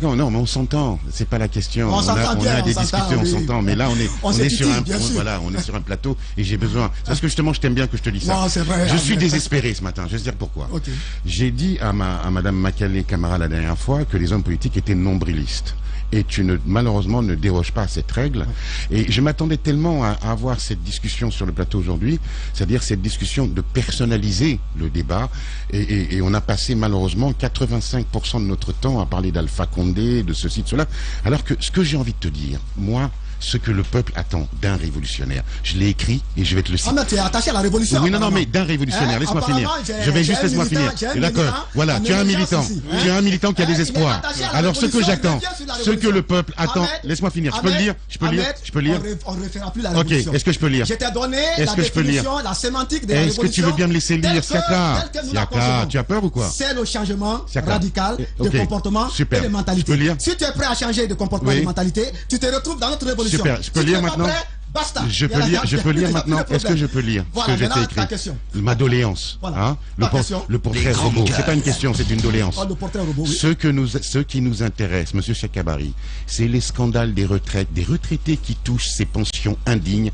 Non, mais on s'entend. C'est pas la question. On a des discussions, on s'entend. Mais là, on est sur un plateau et j'ai besoin. Parce que justement, je t'aime bien que je te dise ça. Non, c'est vrai, je suis désespéré ce matin. Je vais te dire pourquoi. J'ai dit à Madame Makale Camara la dernière fois que les hommes politiques étaient nombrilistes. malheureusement ne déroge pas à cette règle. Et je m'attendais tellement à avoir cette discussion sur le plateau aujourd'hui, c'est-à-dire cette discussion de personnaliser le débat. Et on a passé malheureusement 85% de notre temps à parler d'Alpha Condé, de ceci, de cela. Alors que ce que j'ai envie de te dire, moi, ce que le peuple attend d'un révolutionnaire. Je l'ai écrit et je vais te le citer. Ah, mais tu es attaché à la révolution. Oui, non, mais d'un révolutionnaire. Laisse-moi finir. Je vais juste laisse-moi finir. D'accord. Voilà, tu es un militant. Tu es un militant qui a des espoirs. Alors, ce que j'attends, ce que le peuple attend. Laisse-moi finir. Je peux le lire. Je peux lire. On ne refera plus la révolution. Ok. Est-ce que je peux lire? Je t'ai donné la définition, la sémantique de la révolution. Est-ce que tu veux bien me laisser lire, Siaka? Tu as peur ou quoi? C'est le changement radical de comportement et de mentalité. Si tu es prêt à changer de comportement et de mentalité, tu te retrouves dans notre révolution. Super. Je peux lire maintenant? Basta. Je peux lire maintenant. Est-ce que je peux lire ce que j'ai écrit? Ma doléance. Hein? Le portrait robot. C'est pas une question, c'est une doléance. Le portrait robot, oui. Ce qui nous intéresse, monsieur Siaka Bari, c'est les scandales des retraites, des retraités qui touchent ces pensions indignes.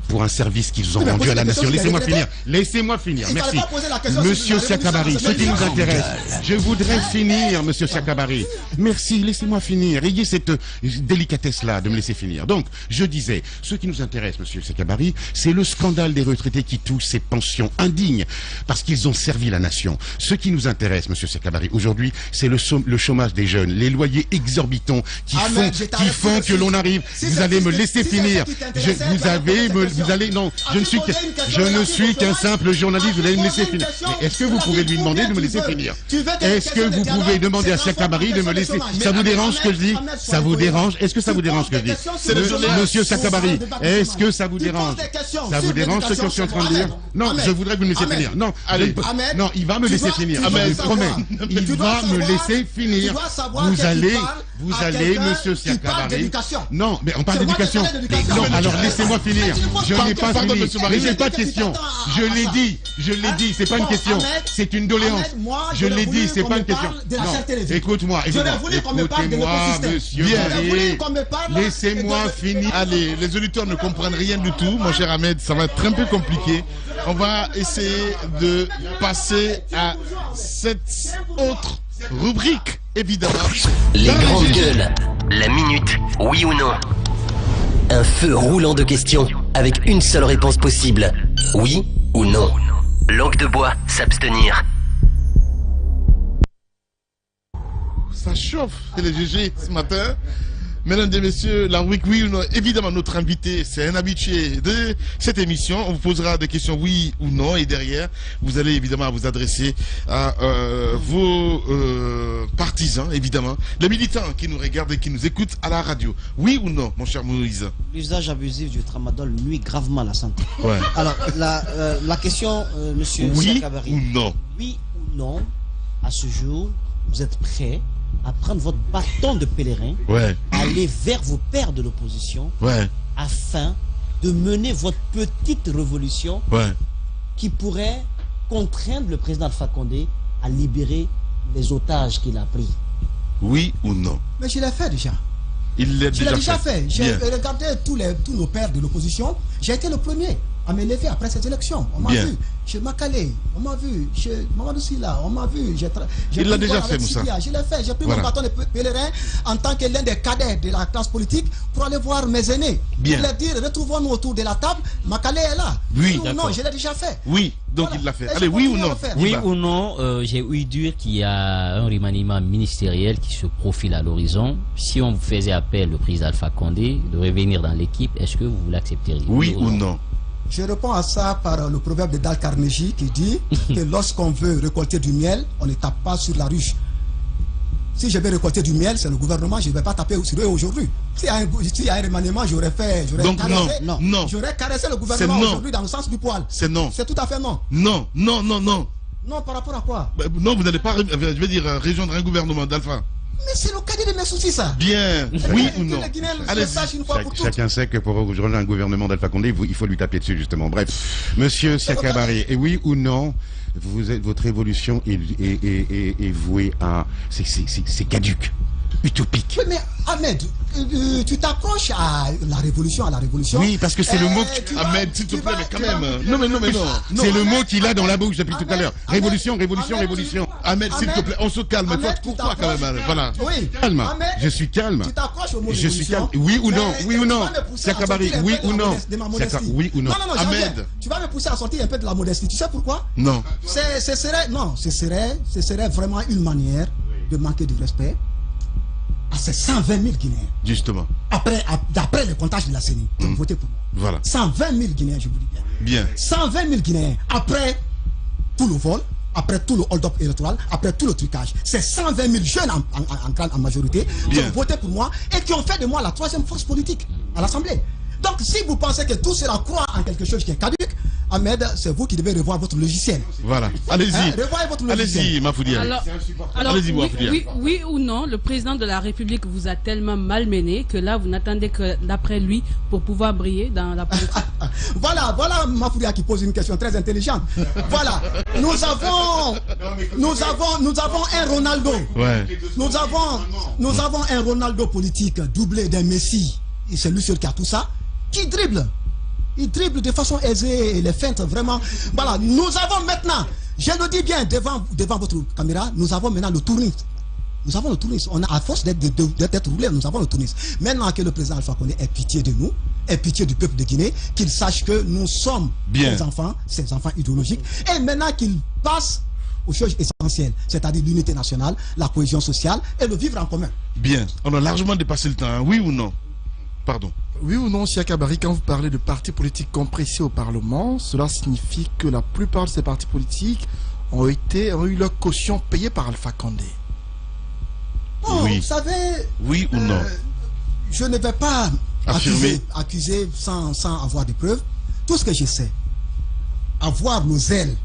Pour un service qu'ils ont rendu à la nation. Laissez-moi finir. Merci. Monsieur Siaka Bari, ce qui nous intéresse. Je voudrais finir, monsieur Siaka Bari. Merci, laissez-moi finir. Ayez cette délicatesse-là de me laisser finir. Donc, je disais, ce qui nous intéresse, monsieur Siaka Bari, c'est le scandale des retraités qui touchent ces pensions indignes parce qu'ils ont servi la nation. Ce qui nous intéresse, monsieur Siaka Bari, aujourd'hui, c'est le chômage des jeunes, les loyers exorbitants qui font que l'on arrive. Vous allez me laisser finir. Je ne suis qu'un simple journaliste, vous allez me laisser finir. Mais est-ce que vous pouvez lui demander de me laisser finir? Est-ce que vous pouvez demander à Siaka Bari de me laisser? Ça vous dérange ce que je dis? Ça vous dérange? Est-ce que ça vous dérange ce que je dis? Monsieur Siaka Bari, est-ce que ça vous dérange? Ça vous dérange ce que je suis en train de dire? Non, je voudrais que vous me laissiez finir. Non, non, il va me laisser finir. Je vous promets. Il va me laisser finir. Vous allez, monsieur Siaka Bari. Non, mais on parle d'éducation. Non, alors laissez-moi finir. Je n'ai pas fini. Mais j'ai pas de question. Je l'ai dit, c'est pas une question. C'est une doléance. Je l'ai dit, c'est pas une question. Non, écoute-moi, monsieur. Laissez-moi finir. Allez, les auditeurs ne comprennent rien du tout, mon cher Ahmed, ça va être un peu compliqué. On va essayer de passer à cette autre rubrique, évidemment. Les grandes gueules. La minute, oui ou non? Un feu roulant de questions, avec une seule réponse possible. Oui ou non? Langue de bois, s'abstenir. Ça chauffe, les GG, ce matin. Mesdames et messieurs, la rubrique oui ou non, évidemment notre invité, c'est un habitué de cette émission. On vous posera des questions oui ou non et derrière, vous allez évidemment vous adresser à vos partisans, évidemment, les militants qui nous regardent et qui nous écoutent à la radio. Oui ou non, mon cher Moïse? L'usage abusif du tramadol nuit gravement à la santé. Ouais. Alors, la question, monsieur Siaka Bari. Oui ou non? Oui ou non, à ce jour, vous êtes prêt à prendre votre bâton de pèlerin, aller vers vos pairs de l'opposition, afin de mener votre petite révolution qui pourrait contraindre le président Alpha Condé à libérer les otages qu'il a pris. Oui ou non? Mais je l'ai fait déjà. Il l'a déjà fait. J'ai regardé tous nos pairs de l'opposition. J'ai été le premier à me lever après cette élection. On m'a vu chez Makale, on m'a vu chez Mamadou Silla, on m'a vu. Il l'a déjà fait, Moussa. Je l'ai fait. J'ai pris mon bâton de pèlerin en tant que l'un des cadets de la classe politique pour aller voir mes aînés. Pour leur dire, retrouvons-nous autour de la table. Makale est là. Oui, non, je l'ai déjà fait. Oui, donc il l'a fait. Allez, oui ou non? Oui ou non, j'ai ouï dire qu'il y a un remaniement ministériel qui se profile à l'horizon. Si on vous faisait appel au président Alpha Condé de revenir dans l'équipe, est-ce que vous l'accepteriez? Oui ou non? Je réponds à ça par le proverbe de Dal Carnegie qui dit que lorsqu'on veut récolter du miel, on ne tape pas sur la ruche. Si je vais récolter du miel, c'est le gouvernement, je ne vais pas taper sur eux aujourd'hui. S'il y a un remaniement, j'aurais caressé le gouvernement aujourd'hui dans le sens du poil. C'est non. C'est tout à fait non. Non, non, non, non. Non, par rapport à quoi? Non, vous n'allez pas, je vais dire, rejoindre un gouvernement d'Alpha. Mais c'est le cadet de mes soucis, ça. Bien. Oui ou non? Chacun sait que pour rejoindre un gouvernement d'Alpha Condé, il faut lui taper dessus, justement. Bref, monsieur Siaka Bari, et oui ou non, votre évolution est vouée à... C'est caduque. utopique. Oui, mais Ahmed, tu t'accroches à la révolution, Oui, parce que c'est le mot Ahmed, s'il te plaît, mais quand même. Non. C'est le mot qu'il a dans la bouche depuis tout à l'heure. Révolution. Ahmed, s'il te plaît, on se calme. Il faut être courtois quand même. Voilà. Oui. Calme. Ahmed, Je suis calme. Tu t'accroches au mot Je suis calme. Oui ou non? Siakabari, oui ou non? Oui ou non? Non, Ahmed. tu vas me pousser à sortir un peu de la modestie. Tu sais pourquoi? Non. Ce serait vraiment une manière de manquer de respect à ces 120 000 Guinéens. Justement. D'après le comptage de la CENI, qui ont voté pour moi. Voilà. 120 000 Guinéens, je vous dis bien. 120 000 Guinéens, après tout le vol, après tout le hold-up électoral, après tout le trucage. C'est 120 000 jeunes en majorité qui ont voté pour moi et qui ont fait de moi la troisième force politique à l'Assemblée. Donc si vous pensez que tout cela croit en quelque chose qui est caduque, Ahmed, c'est vous qui devez revoir votre logiciel. Voilà. Allez-y. Revoyez votre logiciel. Allez-y, Mafoudia. Alors oui ou non, le président de la République vous a tellement malmené que là, vous n'attendez que d'après lui pour pouvoir briller dans la politique. Voilà Mafoudia qui pose une question très intelligente. Voilà. Nous avons un Ronaldo. Ouais. Nous avons un Ronaldo politique doublé d'un Messi. C'est lui seul qui a tout ça. Qui dribble. Il dribble de façon aisée et les feintes vraiment. Voilà, nous avons maintenant, je le dis bien devant votre caméra, nous avons maintenant le tourniste. Nous avons le tourniste. On a, à force d'être roulé, nous avons le tourniste. Maintenant que le président Alpha Condé ait pitié de nous, ait pitié du peuple de Guinée, qu'il sache que nous sommes ses enfants idéologiques, et maintenant qu'il passe aux choses essentielles, c'est-à-dire l'unité nationale, la cohésion sociale et le vivre en commun. Bien, on a largement dépassé le temps, hein. Oui ou non? Pardon. Oui ou non, Siakabari, quand vous parlez de partis politiques compressés au Parlement, cela signifie que la plupart de ces partis politiques ont eu leur caution payée par Alpha Condé. Oh, oui. Vous savez... Oui ou non? Je ne vais pas accuser sans avoir de preuves. Tout ce que je sais, avoir le zèle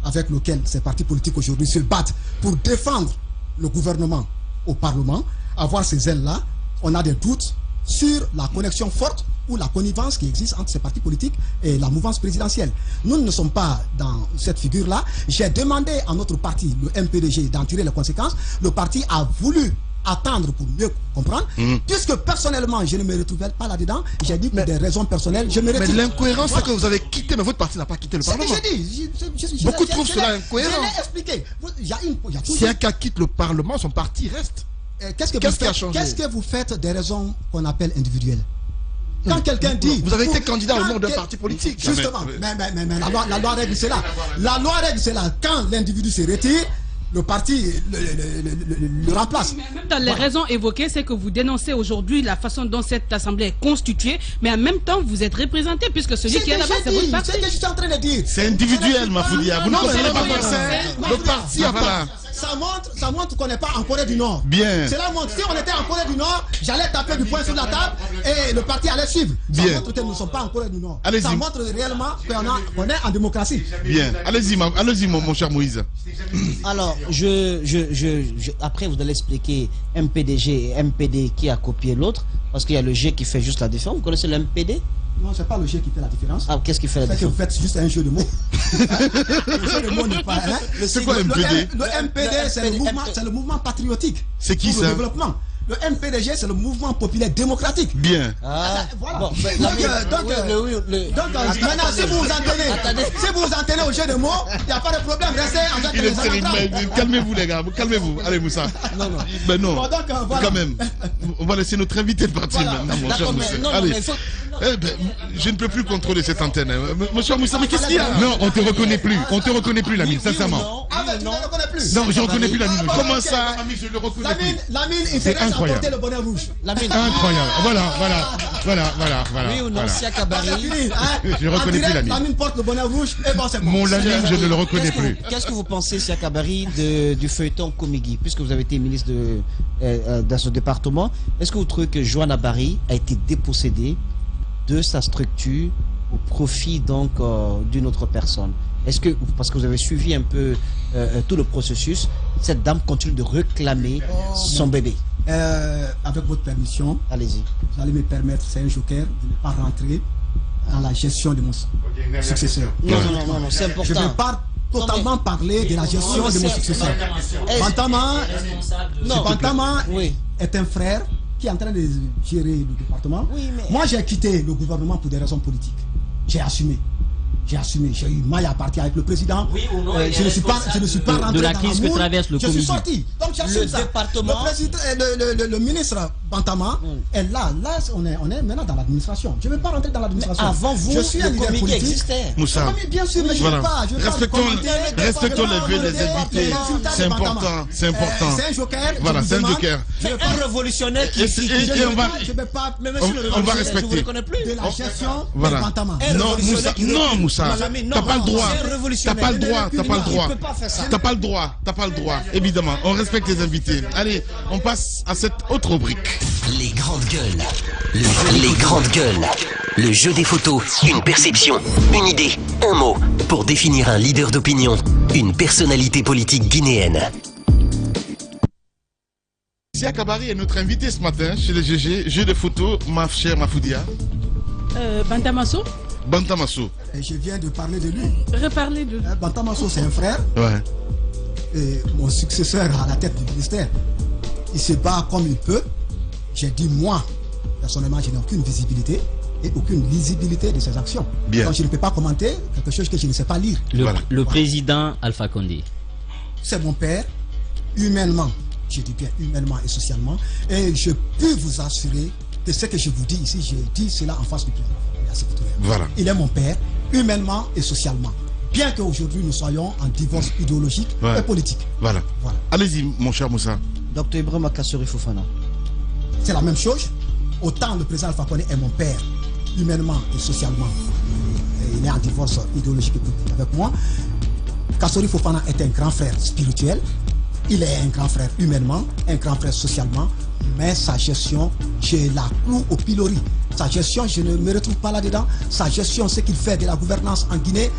avec lequel ces partis politiques aujourd'hui se battent pour défendre le gouvernement au Parlement, avoir ces ailes-là, on a des doutes sur la connexion forte ou la connivence qui existe entre ces partis politiques et la mouvance présidentielle. Nous ne sommes pas dans cette figure-là. J'ai demandé à notre parti, le MPDG, d'en tirer les conséquences. Le parti a voulu attendre pour mieux comprendre. Puisque personnellement, je ne me retrouvais pas là-dedans. J'ai dit pour des raisons personnelles, je me retrouve. Mais l'incohérence, c'est que vous avez quitté, mais votre parti n'a pas quitté le Parlement. C'est ce que j'ai dit. Beaucoup trouvent cela incohérent. Je l'ai expliqué. Si un cas quitte le Parlement, son parti reste. Qu'est-ce qui a changé? Qu'est-ce que vous faites des raisons qu'on appelle individuelles? Quand quelqu'un dit... Vous avez été candidat au nom d'un parti politique. Justement, mais la loi règle cela. La loi règle cela. Quand l'individu se retire, le parti le remplace. Mais même dans les raisons évoquées, c'est que vous dénoncez aujourd'hui la façon dont cette assemblée est constituée, mais en même temps, vous êtes représenté, puisque celui qui est là-bas, c'est votre parti. C'est ce que je suis en train de dire. C'est individuel, Mafoudia. Vous ne comprenez pas faire. Le parti a pas... Ça montre qu'on n'est pas en Corée du Nord. Bien. Cela montre, si on était en Corée du Nord, j'allais taper du poing sur la table et le parti allait suivre. Bien. Ça montre que nous ne sommes pas en Corée du Nord. Ça montre réellement qu'on est en démocratie. Bien. Allez-y, mon cher Moïse. Alors, après, vous allez expliquer MPDG et MPD qui a copié l'autre, parce qu'il y a le G qui fait juste la différence. Vous connaissez le MPD? Non, c'est pas le G qui fait la différence. Ah, qu'est-ce qui fait la différence? C'est que vous faites juste un jeu de mots. Le jeu de mots n'est pas... C'est quoi MPD? Le MPD, c'est le mouvement patriotique. C'est qui ça? Le développement. Le MPDG, c'est le mouvement populaire démocratique. Bien. Voilà. Bon, donc, maintenant, si vous vous en tenez au jeu de mots, il n'y a pas de problème. Restez en Il est terrible. Calmez-vous, les gars. Calmez-vous. Allez, Moussa. Non. Ben non. Bon, donc, voilà. Quand même. On va laisser notre invité partir maintenant, mon cher Moussa. Allez. Je ne peux plus contrôler cette antenne. Monsieur Moussa, mais qu'est-ce qu'il y a? Non, on te reconnaît plus. On te reconnaît plus, Lamine, sincèrement. Ah, mais tu ne le reconnais plus. Non, je ne reconnais plus Lamine. Comment ça? Je le reconnais plus. Lamine, il s'est apporté le bonnet rouge. Incroyable. Voilà. Oui ou non, Siakabari? Je ne reconnais plus Lamine. Lamine porte le bonnet rouge et bon, c'est bon. Mon Lamine, je ne le reconnais plus. Qu'est-ce que vous pensez, Siakabari, du feuilleton Komigi, puisque vous avez été ministre dans ce département? Est-ce que vous trouvez que Joanna Barry a été dépossédée de sa structure au profit donc d'une autre personne? Est-ce que, parce que vous avez suivi un peu tout le processus, cette dame continue de réclamer son bébé? Avec votre permission, allez-y. Vous allez me permettre, c'est un joker, de ne pas rentrer dans la gestion de mon successeur. Non, c'est important. Je ne vais pas totalement parler de la gestion de mon successeur. Bantama, oui. est un frère qui est en train de gérer le département. Oui, mais... Moi, j'ai quitté le gouvernement pour des raisons politiques. J'ai assumé. J'ai eu maille à partir avec le président. Oui ou non, je ne suis pas rentré de la dans crise que traverse le Je suis sorti. Donc j'assume ça. Département... Le ministre Bantama est là. Là, on est maintenant dans l'administration. Je ne vais pas rentrer dans l'administration. Avant vous, je suis un leader politique. Existait. Moussa, bien sûr, mais je ne vais pas. Respectons les vœux des invités. C'est important. C'est important. C'est un joker. Voilà, c'est un joker. C'est un révolutionnaire qui... On va respecter. De la gestion de voilà. Bantama. Non, Moussa, t'as pas le droit. T'as pas le droit. T'as pas le droit. Évidemment, on respecte les invités. Allez, on passe à cette autre rubrique. Les grandes gueules. Les grandes gueules. Le jeu des photos. Une perception, une idée, un mot. Pour définir un leader d'opinion. Une personnalité politique guinéenne. Siaka Barry est notre invité ce matin chez les GG. Jeu de photos, ma chère Mafoudia. Bantamasso. Bantamasso. Je viens de parler de lui. Reparler de lui. Bantamasso, c'est un frère. Ouais. Et mon successeur à la tête du ministère. Il se bat comme il peut. J'ai dit, moi, personnellement, je n'ai aucune visibilité et aucune lisibilité de ses actions. Bien. Donc je ne peux pas commenter quelque chose que je ne sais pas lire. Le président Alpha Condé. C'est mon père, humainement, je dis bien humainement et socialement. Et je peux vous assurer que ce que je vous dis ici, j'ai dit cela en face du président. Voilà. Il est mon père, humainement et socialement. Bien qu'aujourd'hui nous soyons en divorce idéologique et politique. Voilà. Allez-y, mon cher Moussa. Dr Ibrahima Kassori Fofana. C'est la même chose. Autant le président Alpha Condé est mon père, humainement et socialement. Et il est en divorce idéologique et politique avec moi. Kassori Fofana est un grand frère spirituel. Il est un grand frère humainement, un grand frère socialement. Mais sa gestion, je la cloue au pilori. Sa gestion, je ne me retrouve pas là-dedans. Sa gestion, ce qu'il fait de la gouvernance en Guinée,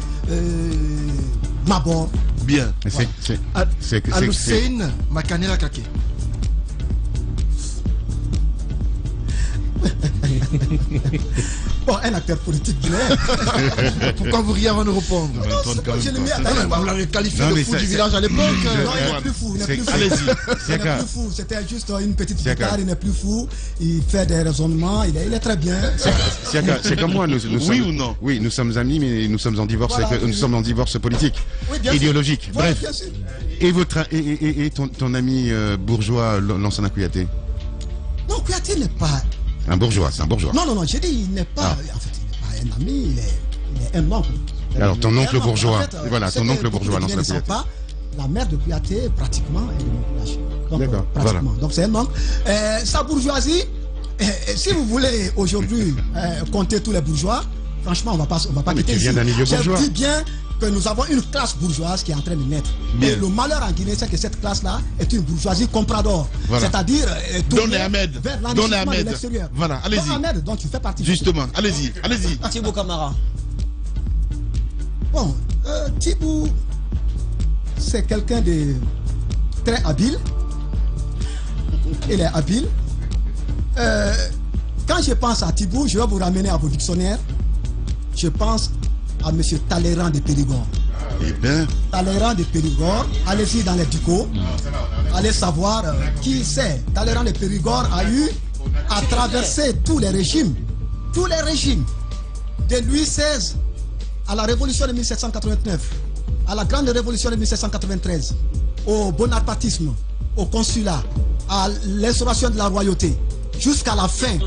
m'aborde. Bien. C'est Al-Hussein Makanera Kake. Bon, un acteur politique guinéen. Pourquoi vous riez avant de répondre? Vous l'avez qualifié de fou du village à l'époque. Non, il n'est plus fou. Allez-y. C'était juste une petite guitare, il n'est plus fou. Il fait des raisonnements, il est très bien. C'est comme moi, nous oui ou non? Oui, nous sommes amis, mais nous sommes en divorce, nous sommes en divorce politique, idéologique. Bref. Et ton ami bourgeois, Lansana Kouyaté? Non, Kouyaté n'est pas... Un bourgeois, c'est un bourgeois. Non, j'ai dit, il n'est pas... En fait, il n'est pas un ami, il est un oncle. Alors, ton oncle bourgeois. En fait, voilà, ton oncle bourgeois, Lansana Kouyaté. La mère de Kouyaté, pratiquement, est de mon village. D'accord, pratiquement. Donc, c'est un oncle. Sa bourgeoisie, si vous voulez aujourd'hui compter tous les bourgeois, franchement, on va pas quitter ici. Je dis bien que nous avons une classe bourgeoise qui est en train de naître. Bien. Et le malheur en Guinée, c'est que cette classe-là est une bourgeoisie comprador. Voilà. C'est-à-dire tournée vers l'enrichissement de l'extérieur. Voilà, allez-y. Ahmed, dont tu fais partie. Justement, allez-y. Thibou Kamara. Bon, Thibou, c'est quelqu'un de très habile. Il est habile. Quand je pense à Thibou, je vais vous ramener à vos dictionnaires. Je pense à M. Talleyrand de Périgord. Eh bien. Talleyrand de Périgord, allez-y dans les dicos, allez savoir qui c'est. Talleyrand de Périgord a eu à traverser tous les régimes, de Louis XVI à la révolution de 1789, à la grande révolution de 1793, au bonapartisme, au consulat, à l'instauration de la royauté, jusqu'à la fin.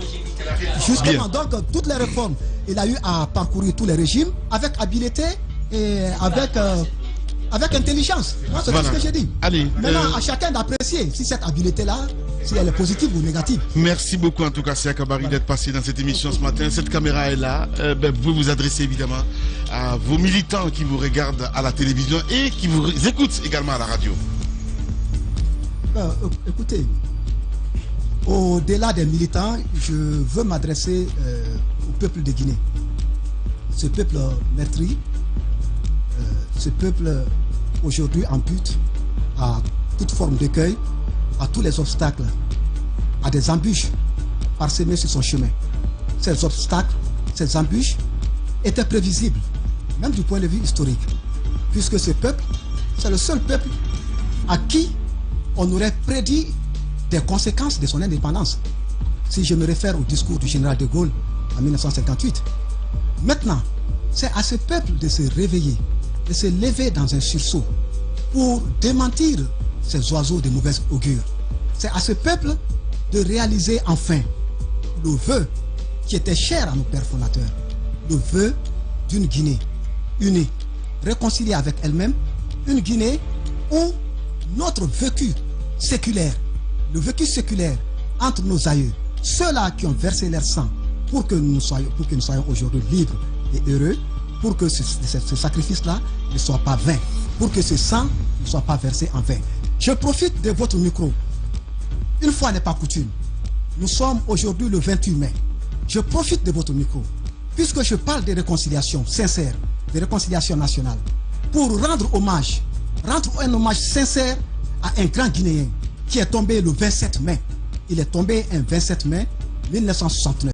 Justement, donc toutes les réformes, il a eu à parcourir tous les régimes avec habileté et avec intelligence. Moi, c'est ce que j'ai dit. Allez, maintenant, à chacun d'apprécier si cette habileté-là, si elle est positive ou négative. Merci beaucoup en tout cas, Siaka Barry, d'être passé dans cette émission ce matin. Cette caméra est là. Vous pouvez vous adresser évidemment à vos militants qui vous regardent à la télévision et qui vous écoutent également à la radio. Écoutez, au-delà des militants, je veux m'adresser au peuple de Guinée. Ce peuple meurtri, ce peuple aujourd'hui ampute à toute forme d'écueil, à tous les obstacles, à des embûches parsemées sur son chemin. Ces obstacles, ces embûches étaient prévisibles, même du point de vue historique, puisque ce peuple, c'est le seul peuple à qui on aurait prédit des conséquences de son indépendance. Si je me réfère au discours du général de Gaulle en 1958. Maintenant, c'est à ce peuple de se réveiller, de se lever dans un sursaut pour démentir ces oiseaux de mauvaise augure. C'est à ce peuple de réaliser enfin le vœu qui était cher à nos pères fondateurs, le vœu d'une Guinée unie, réconciliée avec elle-même, une Guinée où notre vécu séculaire, le vécu séculaire entre nos aïeux, ceux-là qui ont versé leur sang pour que nous soyons aujourd'hui libres et heureux, pour que ce sacrifice-là ne soit pas vain, pour que ce sang ne soit pas versé en vain. Je profite de votre micro. Une fois n'est pas coutume. Nous sommes aujourd'hui le 28 mai. Je profite de votre micro, puisque je parle de réconciliation sincère, de réconciliation nationale, pour rendre un hommage sincère à un grand Guinéen qui est tombé le 27 mai. Il est tombé un 27 mai 1969.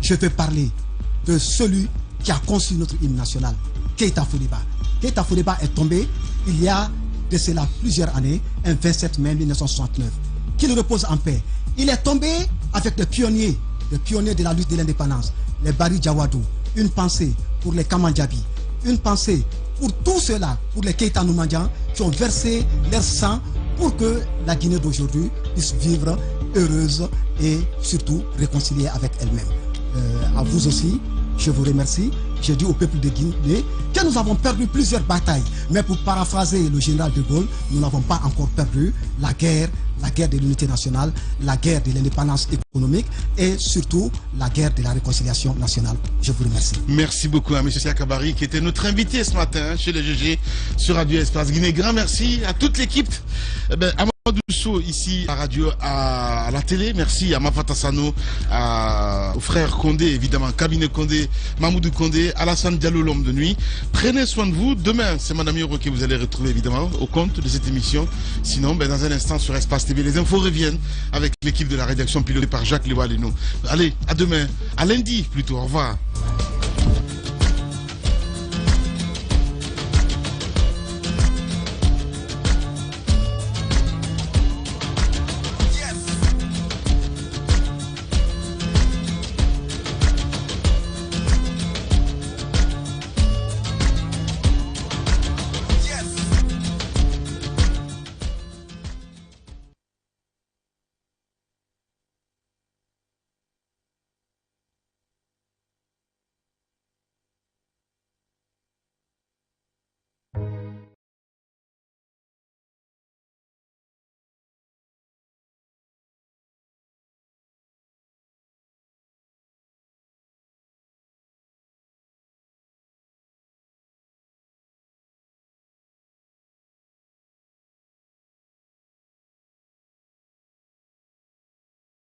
Je veux parler de celui qui a conçu notre hymne national, Keita Foudiba. Keita Foudiba est tombé il y a de cela plusieurs années, un 27 mai 1969. Qu'il repose en paix. Il est tombé avec des pionniers de la lutte de l'indépendance, les Bari Djawadou. Une pensée pour les Kamandjabi, une pensée pour tous ceux-là, pour les Keita Noumandjan, qui ont versé leur sang pour que la Guinée d'aujourd'hui puisse vivre heureuse et surtout réconciliée avec elle-même. À vous aussi, je vous remercie. J'ai dit au peuple de Guinée que nous avons perdu plusieurs batailles. Mais pour paraphraser le général de Gaulle, nous n'avons pas encore perdu la guerre de l'unité nationale, la guerre de l'indépendance économique et surtout la guerre de la réconciliation nationale. Je vous remercie. Merci beaucoup à M. Sia Kabari qui était notre invité ce matin chez les GG sur Radio Espace Guinée. Grand merci à toute l'équipe. Dousso ici à radio, à la télé, merci à Mafata Sano, au frère Condé, évidemment, Cabinet Condé, Mamoudou Condé, Alassane Diallo, l'homme de nuit. Prenez soin de vous. Demain, c'est Madame Yoro que vous allez retrouver évidemment au compte de cette émission. Sinon, dans un instant sur Espace TV, les infos reviennent avec l'équipe de la rédaction pilotée par Jacques Lewa Leno. Allez, à demain, à lundi plutôt. Au revoir.